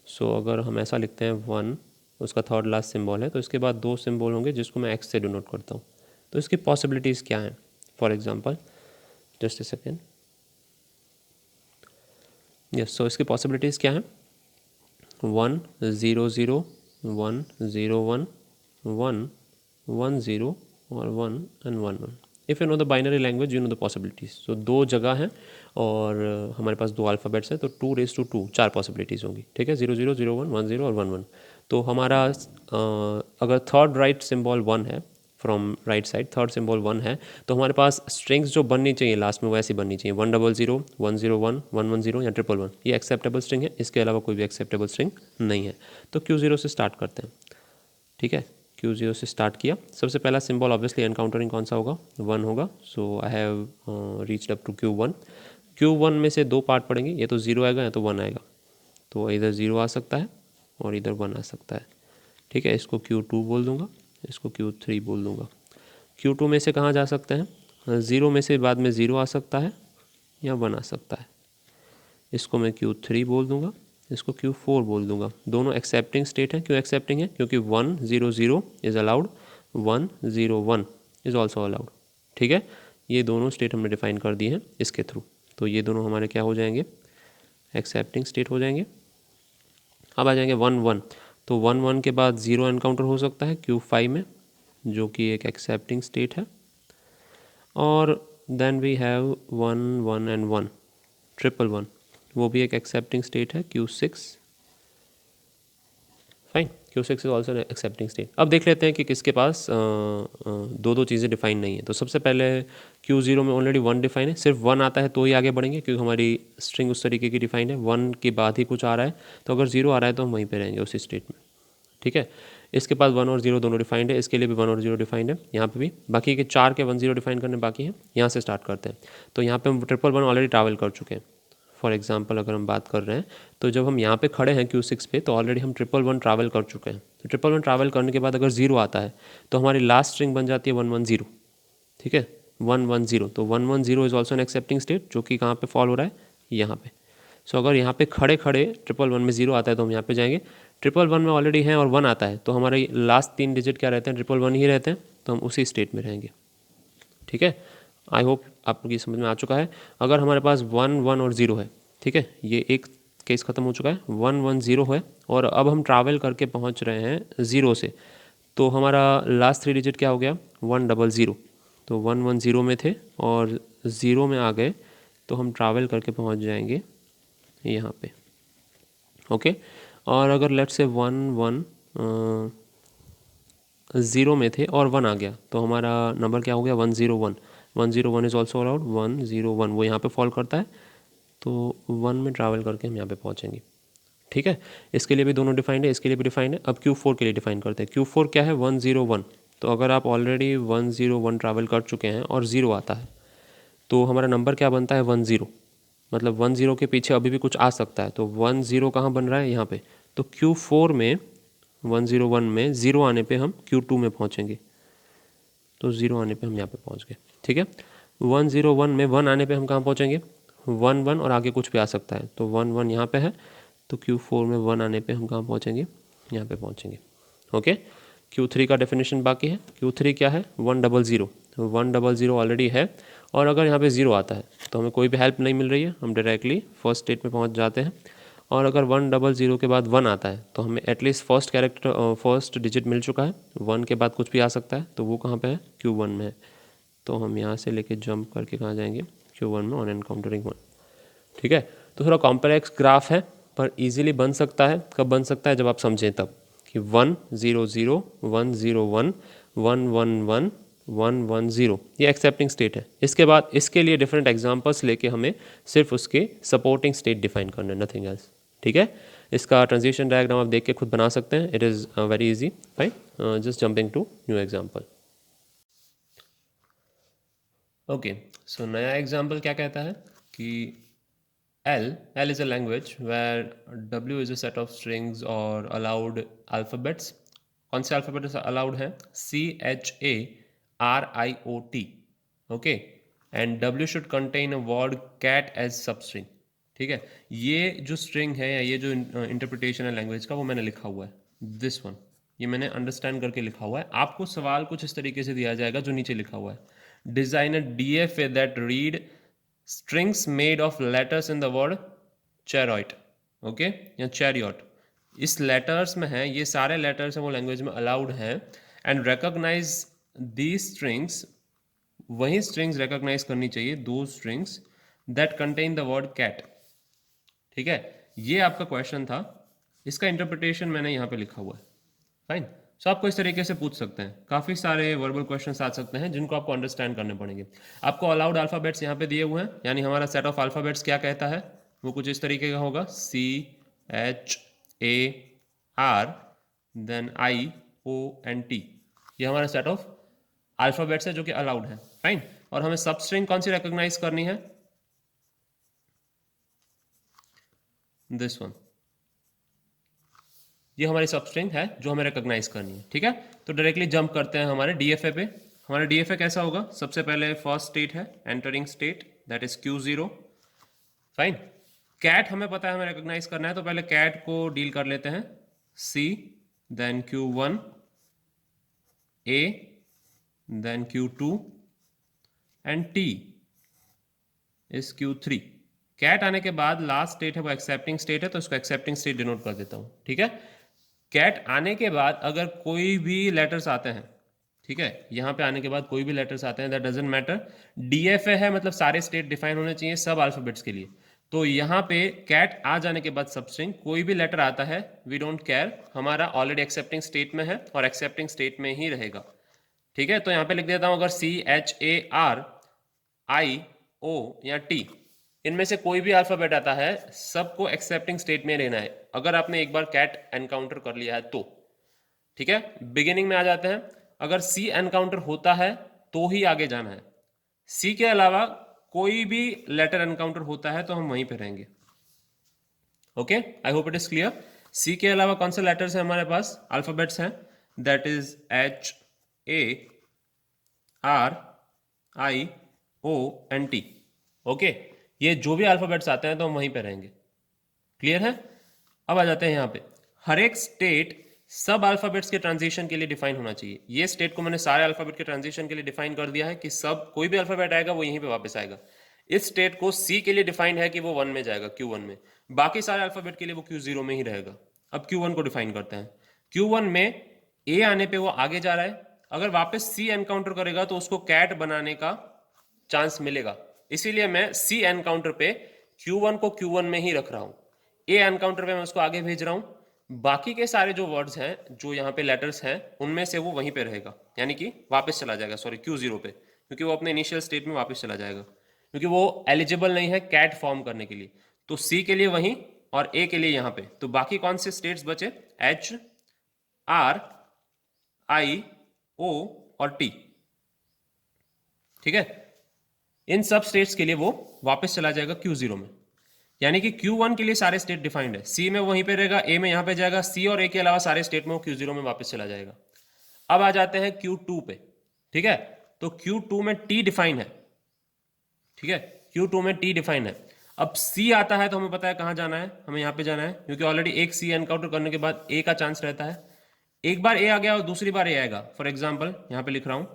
सो अगर हम ऐसा लिखते हैं 1 उसका थर्ड लास्ट सिंबल है, तो इसके बाद 2 सिंबल होंगे जिसको मैं एक्स से डिनोट करता हूँ। तो इसकी पॉसिबिलिटीज़ क्या हैं, for example just a second, yes, so इसकी पॉसिबिलिटीज़ क्या हैं, 1 0 0 1 0 1 1 1 0 और 1 and 1 1। If you know the binary language you know the possibilities. So 2 जगह हैं और हमारे पास 2 अल्फ़ाबेट्स हैं, तो 2 4 पॉसिबिलिटीज़ होंगी। ठीक है, 0 0 0 1 1 0 और 1 1। तो हमारा अगर थर्ड राइट सिंबल 1 है, from right side third symbol 1 है, तो हमारे पास स्ट्रिंग्स जो बननी चाहिए लास्ट में वैसी बननी चाहिए, 1 0 0 1 0 1 1 1 0 या 1 1 1। ये एक्सेप्टेबल स्ट्रिंग है, इसके अलावा कोई भी एक्सेप्टेबल स्ट्रिंग नहीं है। तो Q0 से स्टार्ट करते हैं। ठीक है। Q0 से स्टार्ट किया, सबसे पहला सिंबल ऑब्वियसली एनकाउंटरिंग कौन सा होगा, 1 होगा। So I have reached up to Q1। Q1 में से दो पार्ट पड़ेंगे, या तो 0 आएगा या तो 1 आएगा। तो इधर 0 आ सकता है और इधर 1 आ सकता है, ठीक है। इसको Q2 बोल दूंगा, इसको Q3 बोल दूंगा। Q2 में से कहाँ जा सकते हैं, 0 में से बाद में 0 आ सकता है या 1 आ सकता है। इसको मैं Q3 बोल दूंगा, इसको Q4 बोल दूंगा। दोनों एक्सेप्टिंग स्टेट है। क्यों एक्सेप्टिंग है, क्योंकि 1 0 0 is allowed, 1 0 1 is also allowed, ठीक है। ये दोनों स्टेट हमने डिफाइन कर दिए हैं इसके थ्रू। तो ये दोनों हमारे क्या हो जाएंगे, एक्सेप्टिंग स्टेट हो जाएंगे। अब आ जाएंगे 1 1। तो 1 1 के बाद 0 एनकाउंटर हो सकता है Q5 में, जो कि एक एक्सेप्टिंग स्टेट है। और then we have 1 1 and 1 triple 1, वो भी एक एक्सेप्टिंग स्टेट है Q6। Fine, Q6 is also accepting state. अब देख लेते हैं कि किसके पास दो दो चीज़ें डिफाइन नहीं है। तो सबसे पहले Q0 में ऑलरेडी 1 डिफाइन है, सिर्फ 1 आता है तो ही आगे बढ़ेंगे, क्योंकि हमारी स्ट्रिंग उस तरीके की डिफाइन है। 1 के बाद ही कुछ आ रहा है, तो अगर 0 आ रहा है तो हम वहीं पे रहेंगे उसी स्टेट में, ठीक है। इसके पास 1 और 0 दोनों डिफाइंड है, इसके लिए भी 1 और 0 डिफाइंड है, यहाँ पे भी। बाकी के 4 के 1 0 डिफाइन करने बाकी हैं। यहाँ से स्टार्ट करते हैं। तो यहाँ पे हम ट्रिपल 1 ऑलरेडी ट्रैवल कर चुके हैं। फॉर एग्जांपल अगर हम बात कर रहे हैं, तो जब हम यहाँ पे खड़े हैं Q6 पे, तो ऑलरेडी हम ट्रिपल 1 ट्रैवल कर चुके हैं। तो ट्रिपल 1 ट्रैवल करने के बाद अगर 0 आता है तो हमारी लास्ट स्ट्रिंग बन जाती है 1 1 0, ठीक है, 1 1 0। तो 1 1 0 is also an accepting state, जो कि कहाँ पे फॉल हो रहा है, यहाँ पे। सो अगर यहाँ पे खड़े खड़े ट्रिपल 1 में 0 आता है तो हम यहाँ पे जाएंगे। ट्रिपल 1 में ऑलरेडी हैं और 1 आता है, तो हमारे लास्ट 3 डिजिट क्या रहते हैं, ट्रिपल 1 ही रहते हैं, तो हम उसी स्टेट में रहेंगे, ठीक है। आई होप आपकी समझ में आ चुका है। अगर हमारे पास 1 1 और 0 है, ठीक है, ये एक केस ख़त्म हो चुका है। 1 1 0 है और अब हम ट्रैवल करके पहुंच रहे हैं 0 से, तो हमारा लास्ट 3 डिजिट क्या हो गया, 1 0 0। तो 1 1 0 में थे और 0 में आ गए, तो हम ट्रैवल करके पहुंच जाएंगे यहाँ पे, ओके। और अगर लेट से 1 1 0 में थे और 1 आ गया, तो हमारा नंबर क्या हो गया, 1 0 1। 1 0 1 इज़ ऑल्सो अलाउड, 1 0 1 वो यहाँ पे फॉल करता है, तो 1 में ट्रैवल करके हम यहाँ पे पहुँचेंगे, ठीक है। इसके लिए भी दोनों डिफाइंड है, इसके लिए भी डिफाइंड है। अब Q4 के लिए डिफाइन करते हैं। Q4 क्या है, 1 0 1। तो अगर आप ऑलरेडी 1 0 1 ट्रैवल कर चुके हैं और 0 आता है, तो हमारा नंबर क्या बनता है, 1 0। मतलब 1 0 के पीछे अभी भी कुछ आ सकता है, तो 1 0 कहाँ बन रहा है, यहाँ पे। तो Q4 में 1 0 1 में 0 आने पे हम Q2 में पहुँचेंगे, तो 0 आने पे हम यहाँ पे पहुँच गए, ठीक है। 1 0 1 में 1 आने पे हम कहाँ पहुँचेंगे, 1 1 और आगे कुछ भी आ सकता है, तो 1 1 यहाँ पे है। तो Q4 में 1 आने पे हम कहाँ पहुँचेंगे, यहाँ पे पहुँचेंगे, ओके। Q3 का डेफिनेशन बाकी है। Q3 क्या है, 1 0 0। 1 0 0 ऑलरेडी है, और अगर यहाँ पे 0 आता है तो हमें कोई भी हेल्प नहीं मिल रही है, हम डायरेक्टली फर्स्ट स्टेट में पहुँच जाते हैं। और अगर 1 0 0 के बाद 1 आता है, तो हमें at least first character first digit मिल चुका है। 1 के बाद कुछ भी आ सकता है, तो वो कहाँ पे है, Q1 में है। तो हम यहाँ से लेके जंप करके कहाँ जाएंगे, Q1 में, ऑन एनकाउंटरिंग 1, ठीक है। तो थोड़ा कॉम्प्लेक्स ग्राफ है, पर इजीली बन सकता है। कब बन सकता है, जब आप समझें तब, कि 1 0 0 1 0 1 1 1 1 1 1 0 ये एक्सेप्टिंग स्टेट है। इसके बाद इसके लिए डिफरेंट एग्जांपल्स लेके हमें सिर्फ उसके सपोर्टिंग स्टेट डिफाइन करना है, नथिंग एल्स, ठीक है। इसका ट्रांजिशन डायग्राम आप देख के खुद बना सकते हैं, it is very easy, fine. Just jumping to new example. Okay, so नया एग्जाम्पल क्या कहता है कि L is a language where W is a set of strings or allowed alphabets. कौन से alphabets allowed हैं, CHARIOT, okay, and W should contain a word cat as substring, ठीक है। ये जो string है या ये जो interpretation है language का, वो मैंने लिखा हुआ है, this one, ये मैंने understand करके लिखा हुआ है। आपको सवाल कुछ इस तरीके से दिया जाएगा जो नीचे लिखा हुआ है, design a DFA that read strings made of letters in the word chariot, okay, या chariot। इस लेटर्स में है, ये सारे लेटर्स हैं वो लैंग्वेज में अलाउड हैं, एंड रिकॉग्नाइज दी स्ट्रिंग्स, वही स्ट्रिंग्स रिकॉग्नाइज करनी चाहिए, दो strings that contain the word cat, ठीक है। ये आपका क्वेश्चन था, इसका इंटरप्रिटेशन मैंने यहाँ पे लिखा हुआ है, फाइन। सो आपको इस तरीके से पूछ सकते हैं, काफ़ी सारे वर्बल क्वेश्चंस आ सकते हैं जिनको आपको अंडरस्टैंड करने पड़ेंगे। आपको अलाउड अल्फ़ाबेट्स यहाँ पे दिए हुए हैं, यानी हमारा सेट ऑफ अल्फ़ाबेट्स क्या कहता है, वो कुछ इस तरीके का होगा, CHAR, then I, O and T, ये हमारा सेट ऑफ अल्फाबेट्स है जो कि अलाउड है, फाइन। और हमें सब स्ट्रिंग कौन सी रिकॉग्नाइज करनी है, दिस वन, ये हमारी सब स्ट्रिंग है जो हमें रिकॉग्नाइज करनी है, ठीक है। तो डायरेक्टली जंप करते हैं हमारे डीएफए पे। हमारा डीएफए कैसा होगा, सबसे पहले फर्स्ट स्टेट है entering state, that is Q0, fine. Cat हमें पता है हमें रिकॉग्नाइज करना है, तो पहले कैट को डील कर लेते हैं, C, then Q1, A, then Q2 and T is Q3। Cat आने के बाद लास्ट स्टेट है वो एक्सेप्टिंग स्टेट है, तो इसको एक्सेप्टिंग स्टेट डिनोट कर देता हूं, ठीक है। कैट आने के बाद अगर कोई भी लेटर्स आते हैं, ठीक है, यहां पे आने के बाद कोई भी लेटर्स आते हैं, दैट डजंट मैटर, डीएफए है मतलब सारे स्टेट डिफाइन होने चाहिए सब अल्फाबेट्स के लिए। तो यहां पे कैट आ जाने के बाद सब स्ट्रिंग कोई भी लेटर आता है, वी डोंट केयर, हमारा ऑलरेडी एक्सेप्टिंग स्टेट में है और एक्सेप्टिंग स्टेट में ही रहेगा, ठीक है। तो यहां पे लिख देता हूं, अगर CHARIO या T, इनमें से कोई भी अल्फाबेट आता है, सबको एक्सेप्टिंग स्टेट में रहना है, अगर आपने एक बार कैट एनकाउंटर कर लिया है तो, ठीक है। बिगिनिंग में आ जाते हैं, अगर C एनकाउंटर होता है तो ही आगे जाना है, C के अलावा कोई भी लेटर एनकाउंटर होता है तो हम वहीं पे रहेंगे, okay. I hope it is clear. C के अलावा कौन से लेटर्स हैं हमारे पास, अल्फाबेट्स हैं, that is HARIO and T, okay. ये जो भी अल्फाबेट्स आते हैं तो हम वहीं पे रहेंगे, क्लियर है। अब आ जाते हैं यहाँ पे, हर एक स्टेट सब अल्फाबेट्स के ट्रांजिशन के लिए डिफाइन होना चाहिए। ये स्टेट को मैंने सारे अल्फाबेट के ट्रांजिशन के लिए डिफाइन कर दिया है कि सब कोई भी अल्फाबेट आएगा वो यहीं पे वापस आएगा। इस स्टेट को C के लिए डिफाइंड है कि वो 1 में जाएगा, Q1 में, बाकी सारे अल्फाबेट के लिए वो Q0 में ही रहेगा। अब Q1 को डिफाइन करते हैं, Q1 में A आने पे वो आगे जा रहा है, अगर वापस C एनकाउंटर करेगा तो उसको कैट बनाने का चांस मिलेगा, इसीलिए मैं C एनकाउंटर पे Q1 को Q1 में ही रख रहा हूं, A एनकाउंटर पे मैं उसको आगे भेज रहा हूं, बाकी के सारे जो वर्ड्स हैं जो यहाँ पे लेटर्स हैं उनमें से वो वहीं पे रहेगा, यानी कि वापस चला जाएगा, सॉरी Q0 पे, क्योंकि वो अपने इनिशियल स्टेट में वापस चला जाएगा, क्योंकि वो एलिजिबल नहीं है कैट फॉर्म करने के लिए। तो C के लिए वहीं और A के लिए यहाँ पे, तो बाकी कौन से स्टेट्स बचे, HRIO और T, ठीक है। इन सब स्टेट्स के लिए वो वापस चला जाएगा Q0 में, यानी कि Q1 के लिए सारे स्टेट डिफाइंड है, C में वहीं पे रहेगा, A में यहां पे जाएगा, C और A के अलावा सारे स्टेट में वो Q0 में वापस चला जाएगा। अब आ जाते हैं Q2 पे, ठीक है। तो Q2 में T डिफाइन है, ठीक है, Q2 में T डिफाइन है। अब C आता है तो हमें पता है कहां जाना है, हमें यहां पे जाना है, क्योंकि ऑलरेडी एक C एनकाउंटर करने के बाद A का चांस रहता है, एक बार A आ गया और दूसरी बार A आएगा। फॉर एग्जाम्पल यहां पे लिख रहा हूं,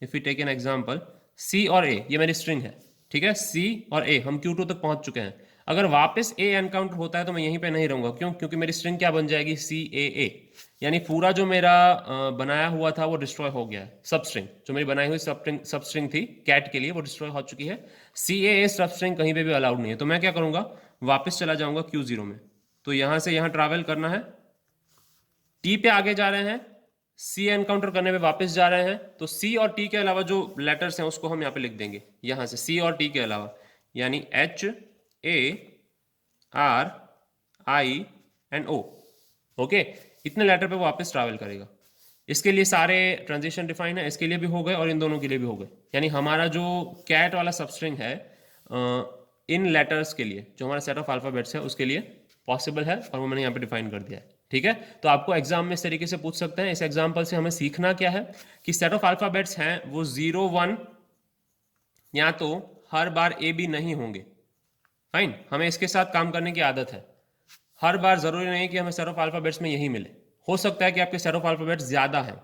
if you take an example, C और A ये मेरी स्ट्रिंग है, ठीक है, C और A हम Q2 तक पहुंच चुके हैं, अगर वापस A एनकाउंटर होता है तो मैं यहीं पे नहीं रहूंगा, क्यों, क्योंकि मेरी स्ट्रिंग क्या बन जाएगी, CAA, यानी पूरा जो मेरा बनाया हुआ था वो डिस्ट्रॉय हो गया है, सब स्ट्रिंग जो मेरी बनाई हुई सब स्ट्रिंग थी कैट के लिए वो डिस्ट्रॉय हो चुकी है, CAA सब स्ट्रिंग कहीं पे भी अलाउड नहीं है, तो मैं क्या करूंगा, वापस चला जाऊंगा Q0 में। तो यहां से यहां ट्रैवल करना है, T पे आगे जा रहे हैं, C एनकाउंटर करने पे वापस जा रहे हैं, तो C और T के अलावा जो लेटर्स हैं उसको हम यहाँ पे लिख देंगे, यहां से C और T के अलावा, यानी HARI एंड O, ओके। इतने लेटर पे वो वापस ट्रैवल करेगा। इसके लिए सारे ट्रांजिशन डिफाइन है, इसके लिए भी हो गए और इन दोनों के लिए भी हो गए, यानी हमारा जो कैट वाला सबस्ट्रिंग है इन लेटर्स के लिए, जो हमारा सेट ऑफ अल्फाबेट्स है उसके लिए पॉसिबल है, और वो मैंने यहाँ पे डिफाइन कर दिया है, ठीक है। तो आपको एग्जाम में इस तरीके से पूछ सकते हैं। इस एग्जाम्पल से हमें सीखना क्या है कि सेट ऑफ अल्फाबेट्स हैं वो 0 1 या तो हर बार ए बी नहीं होंगे, फाइन, हमें इसके साथ काम करने की आदत है, हर बार जरूरी नहीं कि हमें सेट ऑफ अल्फाबेट्स में यही मिले, हो सकता है कि आपके सेट ऑफ अल्फाबेट्स ज्यादा हैं,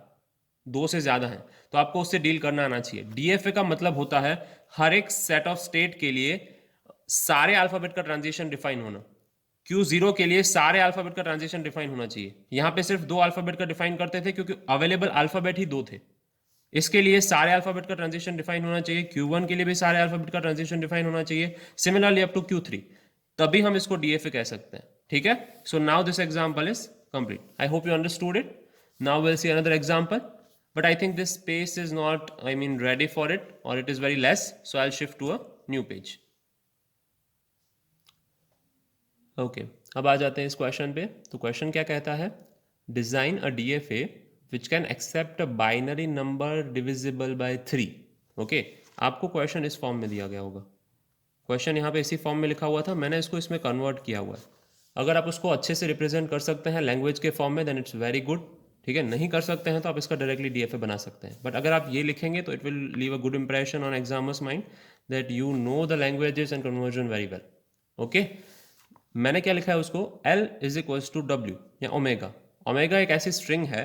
2 से ज्यादा हैं, तो आपको उससे डील करना आना चाहिए। डीएफए का मतलब होता है हर एक सेट ऑफ स्टेट के लिए सारे अल्फाबेट का ट्रांजिशन डिफाइन होना, Q0 के लिए सारे अल्फाबेट का ट्रांजिशन डिफाइन होना चाहिए, यहां पे सिर्फ 2 अल्फाबेट का डिफाइन करते थे क्योंकि अवेलेबल अल्फाबेट ही 2 थे, इसके लिए सारे अल्फाबेट का ट्रांजिशन डिफाइन होना चाहिए, Q1 के लिए भी सारे अल्फाबेट का ट्रांजिशन डिफाइन होना चाहिए, सिमिलरली अप टू Q3, तभी हम इसको डीएफए कह सकते हैं, ठीक है। So now this example is complete, I hope you understood it. Now will see another example, but I think this space is not, I mean, ready for it, or it is very less, so I'll shift to a new page. Okay, अब आ जाते हैं इस question पे। तो question क्या कहता है, design a DFA which can accept a binary number divisible by 3। Okay, आपको क्वेश्चन इस फॉर्म में दिया गया होगा, क्वेश्चन यहाँ पे इसी फॉर्म में लिखा हुआ था, मैंने इसको इसमें कन्वर्ट किया हुआ है। अगर आप उसको अच्छे से रिप्रेजेंट कर सकते हैं लैंग्वेज के फॉर्म में देन इट्स वेरी गुड। ठीक है, नहीं कर सकते हैं तो आप इसका डायरेक्टली DFA बना सकते हैं, बट अगर आप ये लिखेंगे तो it will leave a good impression on examiners mind that you know the languages and conversion very well. Okay, मैंने क्या लिखा है उसको, L is equals to W या ओमेगा। ओमेगा एक ऐसी स्ट्रिंग है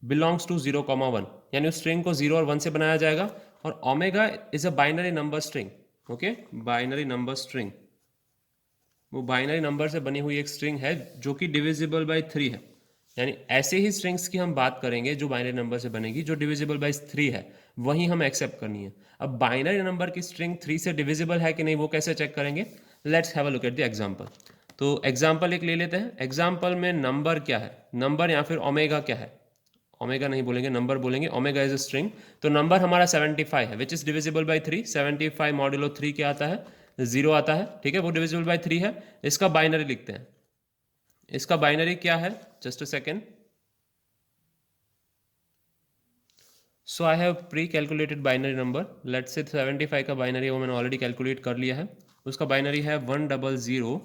बिलोंग्स टू 0,1, यानी उस स्ट्रिंग को 0 और 1 से बनाया जाएगा, और omega is a binary number string. Okay, binary number string, वो बाइनरी नंबर से बनी हुई एक स्ट्रिंग है जो कि डिविजिबल बाय 3 है। यानी ऐसे ही स्ट्रिंग्स की हम बात करेंगे जो बाइनरी नंबर से बनेगी, जो डिविजिबल बाय 3 है, वही हमें एक्सेप्ट करनी है। अब बाइनरी नंबर की स्ट्रिंग 3 से डिविजिबल है कि नहीं वो कैसे चेक करेंगे, let's have a look at the example. तो एग्जांपल एक ले लेते हैं। एग्जांपल में नंबर क्या है, नंबर या फिर ओमेगा क्या है, ओमेगा नहीं बोलेंगे, नंबर बोलेंगे। ओमेगा इज अ स्ट्रिंग, तो नंबर हमारा 75 है which is divisible by 3। 75 modulo 3 क्या आता है, 0 आता है। ठीक है, वो डिविजिबल बाय 3 है। इसका बाइनरी लिखते हैं, इसका बाइनरी क्या है, just a second. So I have pre calculated binary number, let's say 75 का बाइनरी वो मैंने ऑलरेडी कैलकुलेट कर लिया है। उसका बाइनरी है 1001011।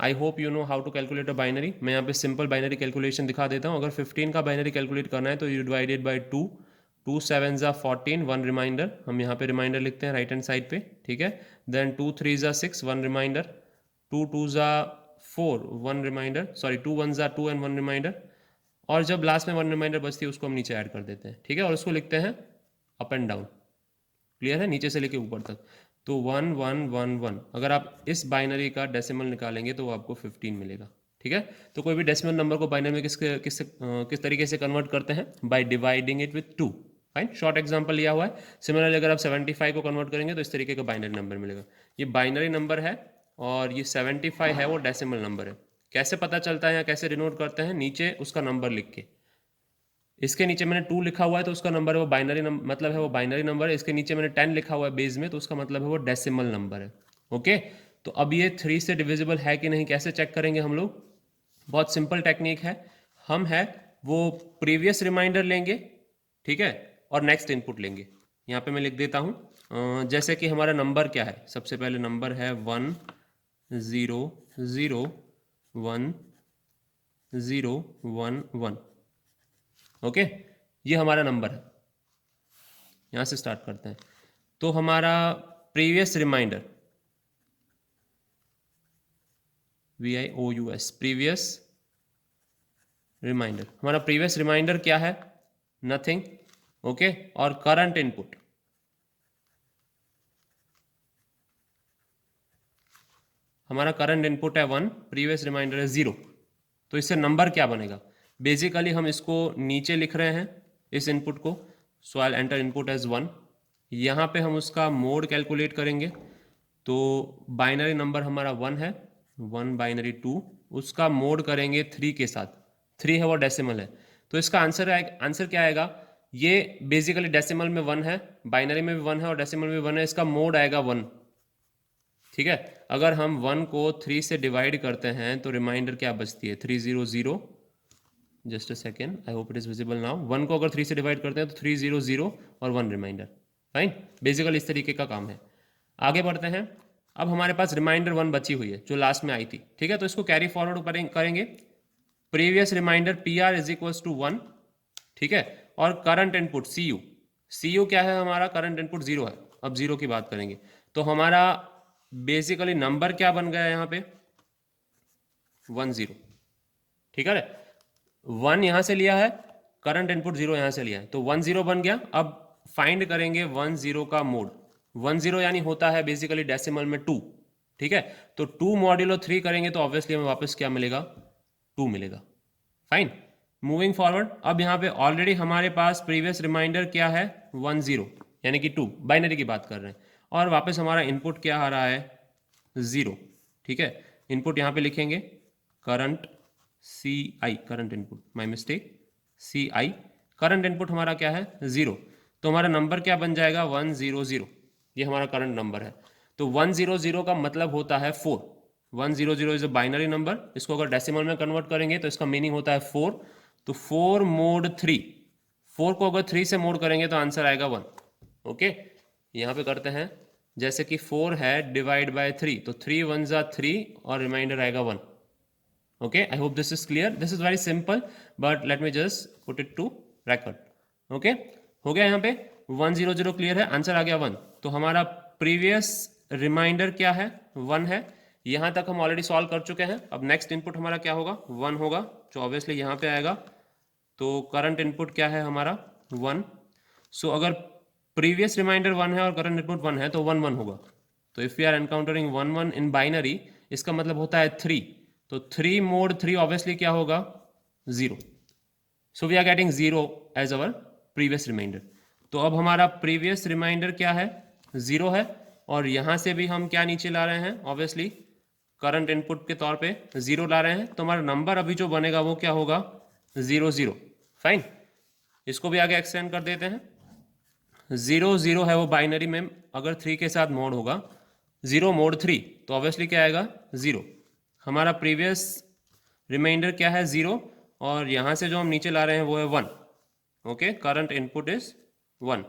I hope you know how to calculate a binary. मैं यहाँ पे सिंपल बाइनरी कैलकुलेशन दिखा देता हूँ। अगर 15 का बाइनरी कैलकुलेट करना है तो यू डिवाइडेड बाय 2, 2 7 ज़ा 14, 1 रिमाइंडर, हम यहाँ पे रिमाइंडर लिखते हैं राइट हैंड साइड पे। ठीक है, देन 2 3 ज़ा 6, 1 रिमाइंडर, 2 2 ज़ा 4, 1 रिमाइंडर, सॉरी 2 1 ज़ा 2 एंड 1 रिमाइंडर, और जब लास्ट में 1 रिमाइंडर बचती है उसको हम नीचे ऐड कर देते हैं। ठीक है, और उसको लिखते हैं अप एंड डाउन। क्लियर है, नीचे से लेके ऊपर तक। तो 1 1 1 1, अगर आप इस बाइनरी का डेसिमल निकालेंगे तो वो आपको 15 मिलेगा। ठीक है, तो कोई भी डेसिमल नंबर को बाइनरी में किस तरीके से कन्वर्ट करते हैं, by dividing it with 2। Fine, short example लिया हुआ है। सिमिलरली अगर आप 75 को कन्वर्ट करेंगे तो इस तरीके का बाइनरी नंबर मिलेगा। ये बाइनरी नंबर है और ये 75 है वो डेसिमल नंबर है। कैसे पता चलता है या कैसे डिनोट करते हैं, नीचे उसका नंबर लिख के। इसके नीचे मैंने 2 लिखा हुआ है तो उसका नंबर है वो बाइनरी नंबर, मतलब है वो बाइनरी नंबर है। इसके नीचे मैंने 10 लिखा हुआ है बेस में तो उसका मतलब है वो डेसिमल नंबर है। ओके, तो अब ये 3 से डिविजिबल है कि नहीं कैसे चेक करेंगे हम लोग, बहुत सिंपल टेक्निक है। हम है वो प्रीवियस रिमाइंडर लेंगे, ठीक है, और नेक्स्ट इनपुट लेंगे। यहाँ पे मैं लिख देता हूँ, जैसे कि हमारा नंबर क्या है, सबसे पहले नंबर है 1 0 0 1 0 1 1। ओके, ये हमारा नंबर है। यहाँ से स्टार्ट करते हैं। तो हमारा previous remainder, VIOUS, previous remainder, हमारा प्रीवियस रिमाइंडर क्या है, नथिंग। ओके, और करंट इनपुट, हमारा करंट इनपुट है 1, प्रीवियस रिमाइंडर है 0। तो इससे नंबर क्या बनेगा, बेसिकली हम इसको नीचे लिख रहे हैं इस इनपुट को। सो आई एंटर इनपुट एज 1। यहाँ पे हम उसका मोड कैलकुलेट करेंगे। तो बाइनरी नंबर हमारा 1 है, 1 बाइनरी 2, उसका मोड करेंगे 3 के साथ। 3 है वो डेसिमल है, तो इसका आंसर क्या आएगा, ये बेसिकली डेसिमल में 1 है, बाइनरी में भी 1 है और डेसिमल में भी 1 है, इसका मोड आएगा 1। ठीक है, अगर हम 1 को 3 से डिवाइड करते हैं तो रिमाइंडर क्या बचती है, 300। Just a second, I hope it is visible now. 1 को अगर 3 से डिवाइड करते हैं तो 300 और 1 रिमाइंडर। फाइन, बेसिकली इस तरीके का काम है। आगे बढ़ते हैं। अब हमारे पास रिमाइंडर 1 बची हुई है जो लास्ट में आई थी। ठीक है, तो इसको कैरी फॉरवर्ड करेंगे। Previous remainder PR is equals to 1। ठीक है, और करंट इनपुट CU क्या है, हमारा करंट इनपुट 0 है। अब 0 की बात करेंगे तो हमारा बेसिकली नंबर क्या बन गया यहाँ पे, 1 0। ठीक है, 1 यहाँ से लिया है, करंट इनपुट 0 यहाँ से लिया है, तो 1 0 बन गया। अब फाइंड करेंगे 1 0 का मोड। 1 0 यानी होता है बेसिकली डेसिमल में 2। ठीक है, तो 2 मॉड्यूलो 3 करेंगे तो ऑब्वियसली हमें वापस क्या मिलेगा, 2 मिलेगा। Fine, moving forward. अब यहाँ पे ऑलरेडी हमारे पास प्रीवियस रिमाइंडर क्या है, 1 0 यानी कि 2, बाइनरी की बात कर रहे हैं, और वापस हमारा इनपुट क्या आ रहा है, 0। ठीक है, इनपुट यहाँ पे लिखेंगे current CI, current input, my mistake, CI। Current input हमारा क्या है, 0। तो हमारा नंबर क्या बन जाएगा, 1 0 0। ये हमारा करंट नंबर है। तो 1 0 0 का मतलब होता है 4। 100 इज अ बाइनरी नंबर, इसको अगर डेसिमल में कन्वर्ट करेंगे तो इसका मीनिंग होता है 4, तो 4 मोड 3, 4 को अगर 3 से मोड करेंगे तो आंसर आएगा 1। ओके, यहाँ पे करते हैं, जैसे कि 4 है डिवाइड बाय 3, तो 3 1 जा 3 और रिमाइंडर आएगा 1। Okay, I hope this is clear, this is very simple, but let me just put it to record. Okay, हो गया, यहाँ पे 100 क्लियर है, आंसर आ गया 1। तो हमारा प्रीवियस रिमाइंडर क्या है, 1 है। यहाँ तक हम ऑलरेडी सॉल्व कर चुके हैं। अब नेक्स्ट इनपुट हमारा क्या होगा, 1 होगा, जो ऑब्वियसली यहाँ पे आएगा। तो करंट इनपुट क्या है हमारा, 1। सो अगर प्रीवियस रिमाइंडर 1 है और करंट इनपुट 1 है तो 1 1 होगा। तो if we are encountering 1 1 in binary, इसका मतलब होता है 3, तो 3 मोड 3 ऑब्वियसली क्या होगा, 0। So we are getting 0 as our previous remainder. तो अब हमारा प्रीवियस रिमाइंडर क्या है, 0 है, और यहां से भी हम क्या नीचे ला रहे हैं, ऑब्वियसली करंट इनपुट के तौर पे 0 ला रहे हैं। तो हमारा नंबर अभी जो बनेगा वो क्या होगा, 0 0। फाइन, इसको भी आगे एक्सटेंड कर देते हैं। 0 0 है वो बाइनरी में, अगर 3 के साथ मोड होगा, 0 मोड 3, तो ऑब्वियसली क्या आएगा, 0। हमारा प्रीवियस रिमाइंडर क्या है, 0, और यहां से जो हम नीचे ला रहे हैं वो है 1। Okay, current input is 1।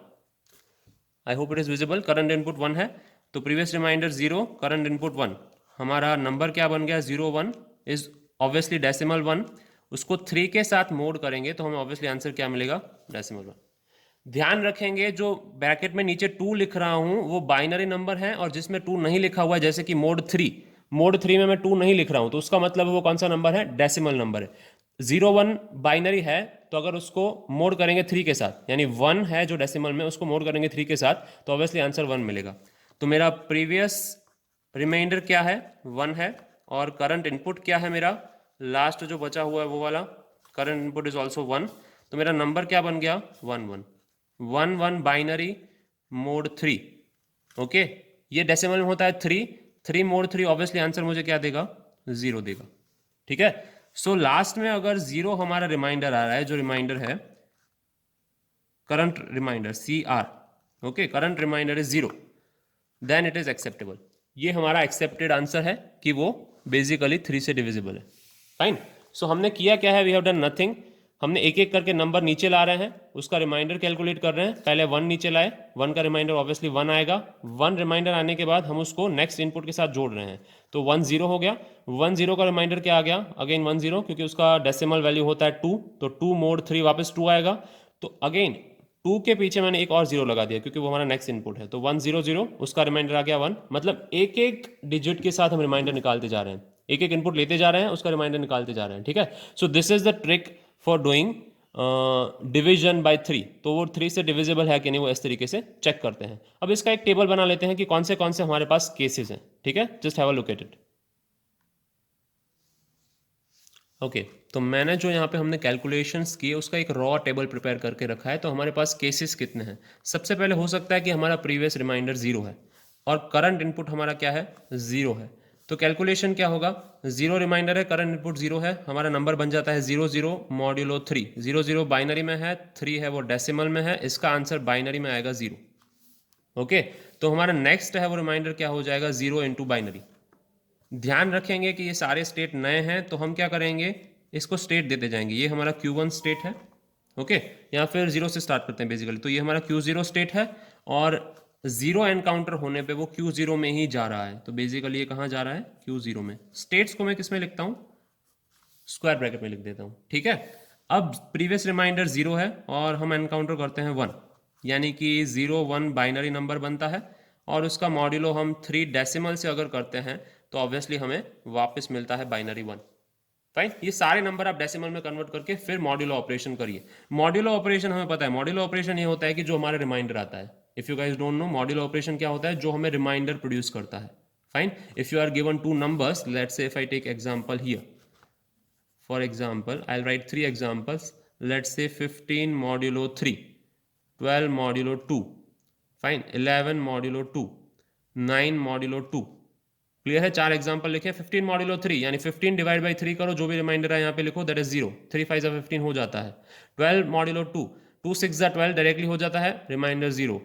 I hope it is visible, current input 1 है, तो प्रीवियस रिमाइंडर 0, करंट इनपुट 1। हमारा नंबर क्या बन गया, 0 1 इज ऑब्वियसली डेसिमल 1। उसको 3 के साथ मोड करेंगे तो हमें ऑब्वियसली आंसर क्या मिलेगा, डेसिमल 1। ध्यान रखेंगे जो ब्रैकेट में नीचे 2 लिख रहा हूं वो बाइनरी नंबर है, और जिसमें 2 नहीं लिखा हुआ है, जैसे कि मोड 3, मोड 3 में मैं 2 नहीं लिख रहा हूं, तो उसका मतलब वो कौन सा नंबर है, डेसिमल नंबर है। 0 1 बाइनरी है, तो अगर उसको मोड करेंगे 3 के साथ, यानी 1 है जो डेसिमल में, उसको मोड करेंगे 3 के साथ, तो ऑब्वियसली आंसर 1 मिलेगा। तो मेरा प्रीवियस रिमाइंडर क्या है, 1 है, और करंट इनपुट क्या है मेरा, लास्ट जो बचा हुआ है वो वाला करंट इनपुट इज ऑल्सो 1। तो मेरा नंबर क्या बन गया, 1 1 1 1 बाइनरी मोड 3। ओके, ये डेसिमल में होता है 3, 3 मोड 3, ऑब्वियसली आंसर मुझे क्या देगा, 0 देगा। ठीक है, सो लास्ट में अगर 0 हमारा रिमाइंडर आ रहा है, जो रिमाइंडर है current remainder CR, okay, current remainder is 0, then it is acceptable. ये हमारा एक्सेप्टेड आंसर है कि वो बेसिकली 3 से डिविजिबल है। फाइन, सो हमने किया क्या है, वी हैव डन नथिंग। हमने एक एक करके नंबर नीचे ला रहे हैं, उसका रिमाइंडर कैलकुलेट कर रहे हैं। पहले 1 नीचे लाए, 1 का रिमाइंडर ऑब्वियसली 1 आएगा। 1 रिमाइंडर आने के बाद हम उसको नेक्स्ट इनपुट के साथ जोड़ रहे हैं, तो 1 0 हो गया। 1 0 का रिमाइंडर क्या आ गया, अगेन 1 0, क्योंकि उसका डेसिमल वैल्यू होता है 2, तो 2 मोड 3 वापस 2 आएगा। तो अगेन 2 के पीछे मैंने एक और 0 लगा दिया, क्योंकि वो हमारा नेक्स्ट इनपुट है। तो 1 0 0, उसका रिमाइंडर आ गया 1। मतलब एक एक डिजिट के साथ हम रिमाइंडर निकालते जा रहे हैं, एक एक इनपुट लेते जा रहे हैं, उसका रिमाइंडर निकालते जा रहे हैं। ठीक है, so this is the trick for doing division bye 3। तो वो 3 से डिविजिबल है कि नहीं, वो इस तरीके से चेक करते हैं। अब इसका एक टेबल बना लेते हैं कि कौन से हमारे पास केसेस हैं। ठीक है, just have a look at it. Okay, तो मैंने जो यहाँ पे हमने कैलकुलेशंस किए उसका एक रॉ टेबल प्रिपेयर करके रखा है। तो हमारे पास केसेस कितने हैं, सबसे पहले हो सकता है कि हमारा प्रीवियस रिमाइंडर 0 है और करंट इनपुट हमारा क्या है, 0 है। तो कैलकुलेशन क्या होगा, 0 रिमाइंडर है, करंट इनपुट 0 है, हमारा नंबर बन जाता है 0 0 मॉड्यूलो 3। 0 0 बाइनरी में है, 3 है वो डेसिमल में है, इसका आंसर बाइनरी में आएगा 0। ओके, तो हमारा नेक्स्ट है वो रिमाइंडर क्या हो जाएगा, 0 इंटू बाइनरी। ध्यान रखेंगे कि ये सारे स्टेट नए हैं, तो हम क्या करेंगे, इसको स्टेट देते जाएंगे। ये हमारा Q1 स्टेट है, ओके, या फिर 0 से स्टार्ट करते हैं बेसिकली। तो ये हमारा Q0 स्टेट है, और 0 एनकाउंटर होने पे वो Q0 में ही जा रहा है। तो बेसिकली ये कहाँ जा रहा है, Q0 में। स्टेट्स को मैं किस में लिखता हूँ, स्क्वायर ब्रैकेट में लिख देता हूँ। ठीक है, अब प्रीवियस रिमाइंडर 0 है और हम एनकाउंटर करते हैं 1, यानी कि 0 1 बाइनरी नंबर बनता है, और उसका मॉड्यूलो हम 3 डेसिमल से अगर करते हैं तो ऑब्वियसली हमें वापस मिलता है बाइनरी 1। फाइन, ये सारे नंबर आप डेसिमल में कन्वर्ट करके फिर मॉड्यूलो ऑपरेशन करिए। मॉड्यूलो ऑपरेशन हमें पता है, मॉड्यूलो ऑपरेशन ये होता है कि जो हमारा रिमाइंडर आता है। If you guys don't know, modulo operation क्या होता है, जो हमें रिमाइंडर प्रोड्यूस करता है। Fine, if you are given 2 numbers, let's say if I take example here, for example I'll write 3 examples. Let's say 15 modulo 3, 12 modulo 2, fine, 11 modulo 2, 9 modulo 2। Clear है, 4 example लिखे। 15 modulo 3, यानी 15 डिवाइड बाई 3 करो, जो भी reminder है यहाँ पे लिखो, दैट इज 0। 3 5 15 हो जाता है। 12 मॉड्यूलो 2, 2 6 12 डायरेक्टली हो जाता है, reminder 0।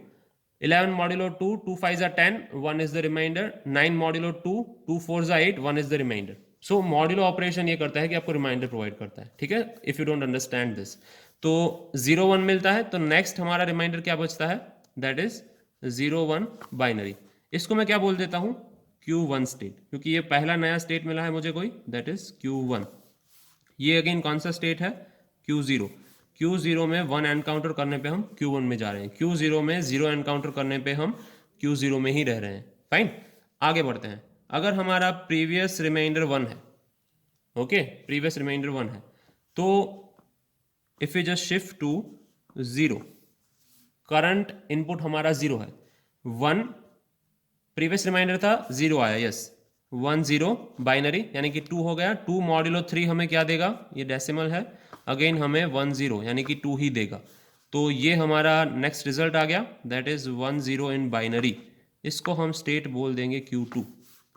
11 modulo 2, 2 5s are 10, 1 is the remainder. 9 modulo 2, 2 4s are 8, 1 is the remainder. So modulo operation ये करता है कि आपको रिमाइंडर प्रोवाइड करता है, ठीक है, if you don't understand this. तो 0 1 मिलता है, तो नेक्स्ट हमारा रिमाइंडर क्या बचता है, दैट इज 0 1 बाइनरी। इसको मैं क्या बोल देता हूं, Q1 स्टेट, क्योंकि ये पहला नया स्टेट मिला है मुझे कोई, दैट इज Q1। ये अगेन कौन सा स्टेट है, Q0। Q0 में 1 एनकाउंटर करने पे हम Q1 में जा रहे हैं, Q0 में 0 एनकाउंटर करने पे हम Q0 में ही रह रहे हैं। फाइन, आगे बढ़ते हैं। अगर हमारा प्रीवियस रिमाइंडर 1 है, ओके, प्रीवियस रिमाइंडर 1 है, तो if you just shift to 0, current input हमारा 0 है, 1 प्रीवियस रिमाइंडर था, 0 आया, यस, 1 0 बाइनरी यानी कि 2 हो गया। 2 मॉड्यूलो 3 हमें क्या देगा, ये डेसिमल है, अगेन हमें 1 0 यानी कि 2 ही देगा। तो ये हमारा नेक्स्ट रिजल्ट आ गया, दैट इज 1 0 इन बाइनरी। इसको हम स्टेट बोल देंगे Q2।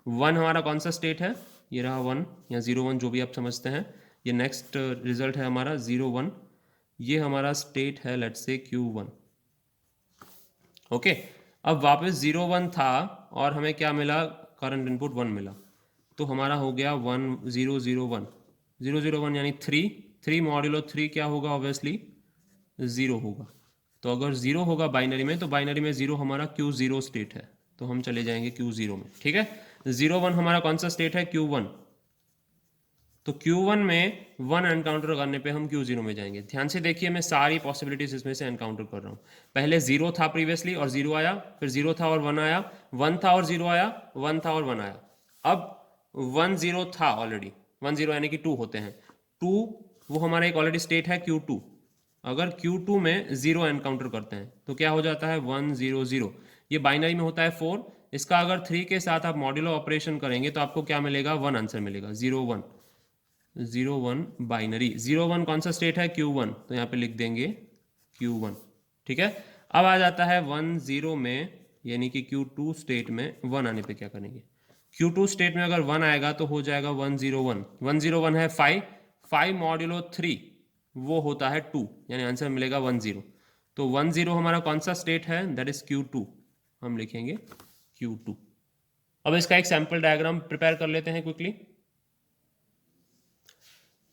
1 हमारा कौन सा स्टेट है, ये रहा 1 या 0 1 जो भी आप समझते हैं। ये नेक्स्ट रिजल्ट है हमारा 0 1, ये हमारा स्टेट है लेट्स से Q1। ओके, अब वापस 0 1 था और हमें क्या मिला, करंट इनपुट 1 मिला, तो हमारा हो गया 1 0 0 1 0 0 1 यानी 3 मॉड्यूलो 3 क्या होगा, ऑब्वियसली 0 होगा। तो अगर 0 होगा बाइनरी में, तो बाइनरी में 0 हमारा Q0 स्टेट है, तो हम चले जाएंगे Q0 में, ठीक है। 0 1 हमारा कौन सा स्टेट है, Q1। तो Q1 में 1 एनकाउंटर करने पे हम Q0 में जाएंगे। ध्यान से देखिए, मैं सारी पॉसिबिलिटीज इसमें से एनकाउंटर कर रहा हूँ। पहले 0 था प्रीवियसली और 0 आया, फिर 0 था और 1 आया, 1 था और 0 आया, 1 था और 1 आया। अब 1 0 था ऑलरेडी, 1 0 यानी कि 2 होते हैं, 2 वो हमारा एक ऑलरेडी स्टेट है Q2। अगर Q2 में 0 एनकाउंटर करते हैं तो क्या हो जाता है, 1 0 0। ये बाइनरी में होता है 4। इसका अगर 3 के साथ आप मॉड्यूलो ऑपरेशन करेंगे तो आपको क्या मिलेगा, 1 आंसर मिलेगा, 0 1 0 1 बाइनरी। 0 1 कौन सा स्टेट है, Q1, तो यहाँ पे लिख देंगे Q1, ठीक है। अब आ जाता है 1 0 में यानी कि Q2 स्टेट में 1 आने पे क्या करेंगे। Q2 स्टेट में अगर 1 आएगा तो हो जाएगा 1 0 1। 1 0 1 है 5 मॉड्यूलो 3 वो होता है 2, यानी आंसर मिलेगा 1 0। तो 1 0 हमारा कौन सा स्टेट है, दैट इज Q2, हम लिखेंगे Q2। अब इसका एक सैंपल डायग्राम प्रिपेयर कर लेते हैं क्विकली।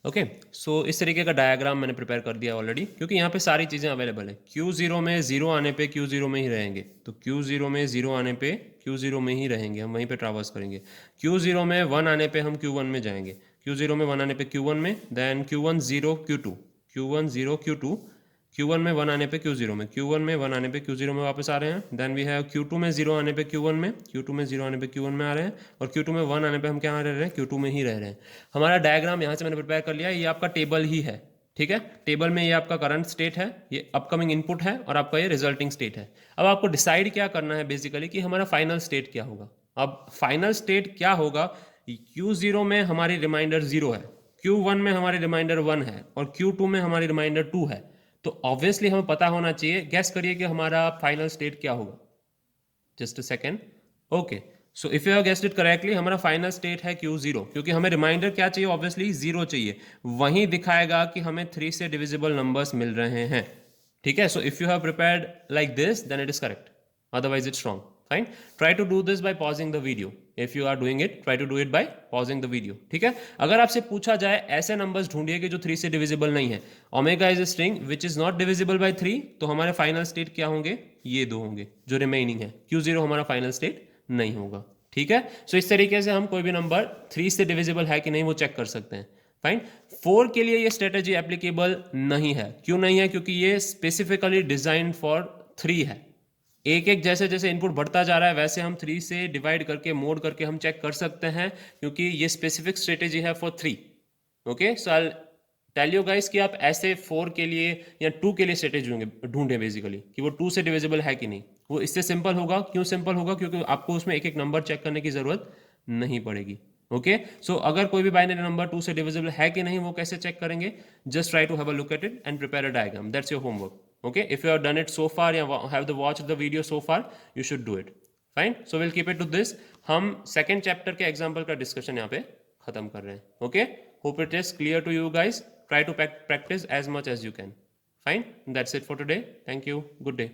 ओके, सो इस तरीके का डायग्राम मैंने प्रिपेयर कर दिया ऑलरेडी, क्योंकि यहाँ पे सारी चीज़ें अवेलेबल है। Q0 में 0 आने पे Q0 में ही रहेंगे, तो Q0 में 0 आने पे Q0 में ही रहेंगे, हम वहीं पे ट्रैवर्स करेंगे। Q0 में 1 आने पे हम Q1 में जाएंगे, Q0 में 1 आने पे Q1 में, then Q1 0 Q2, Q1 0 Q2, Q1 में 1 आने पे Q0 में, Q1 में 1 आने पे Q0 में वापस आ रहे हैं। देन वी हैव Q2 में 0 आने पे Q1 में, Q2 में 0 आने पे Q1 में आ रहे हैं, और Q2 में 1 आने पे हम क्या रह रहे हैं, Q2 में ही रह रहे हैं। हमारा डायग्राम यहाँ से मैंने प्रिपेयर कर लिया, ये आपका टेबल ही है, ठीक है। टेबल में ये आपका करंट स्टेट है, ये अपकमिंग इनपुट है, और आपका ये रिजल्टिंग स्टेट है। अब आपको डिसाइड क्या करना है बेसिकली कि हमारा फाइनल स्टेट क्या होगा। अब फाइनल स्टेट क्या होगा, Q0 में हमारी रिमाइंडर 0 है, Q1 में हमारी रिमाइंडर 1 है, और Q2 में हमारी रिमाइंडर 2 है। तो ऑब्वियसली हमें पता होना चाहिए, गैस करिए कि हमारा फाइनल स्टेट क्या होगा। Just a second. Okay, so if you have guessed it correctly, हमारा फाइनल स्टेट है Q0, क्योंकि हमें रिमाइंडर क्या चाहिए, ऑब्वियसली 0 चाहिए। वहीं दिखाएगा कि हमें 3 से डिविजिबल नंबर्स मिल रहे हैं, ठीक है। So if you have prepared like this, then it is correct, otherwise it's wrong. Fine, try to do this by pausing the video. If you are doing it, try to do it by pausing the video, ठीक है। अगर आपसे पूछा जाए ऐसे numbers ढूंढिए कि जो 3 से डिविजिबल नहीं है, omega is a string which is not divisible by 3, तो हमारे फाइनल स्टेट क्या होंगे, ये दो होंगे जो रिमेनिंग है। Q0 हमारा फाइनल स्टेट नहीं होगा, ठीक है। सो इस तरीके से हम कोई भी नंबर 3 से डिविजिबल है कि नहीं वो चेक कर सकते हैं। फाइन, 4 के लिए ये स्ट्रेटेजी एप्लीकेबल नहीं है। क्यों नहीं है, क्योंकि ये स्पेसिफिकली डिजाइन फॉर 3 है। एक एक जैसे जैसे इनपुट बढ़ता जा रहा है वैसे हम 3 से डिवाइड करके मोड करके हम चेक कर सकते हैं, क्योंकि ये स्पेसिफिक स्ट्रेटेजी है for 3। Okay, so I tell you guys कि आप ऐसे 4 के लिए या 2 के लिए स्ट्रेटेजी ढूंढें बेसिकली कि वो 2 से डिविजिबल है कि नहीं। वो इससे सिंपल होगा। क्यों सिंपल होगा, क्योंकि आपको उसमें एक एक नंबर चेक करने की जरूरत नहीं पड़ेगी। ओके, सो अगर कोई भी बाइनरी नंबर 2 से डिविजिबल है कि नहीं वो कैसे चेक करेंगे, just try to have a look at it and prepare a diagram, that's your homework. Okay, if you have done it so far या have watched the video so far, you should do it. Fine, so we'll keep it to this. हम second chapter के example का discussion यहाँ पे खत्म कर रहे हैं. Okay, hope it is clear to you guys. Try to practice as much as you can. Fine, that's it for today. Thank you. Good day.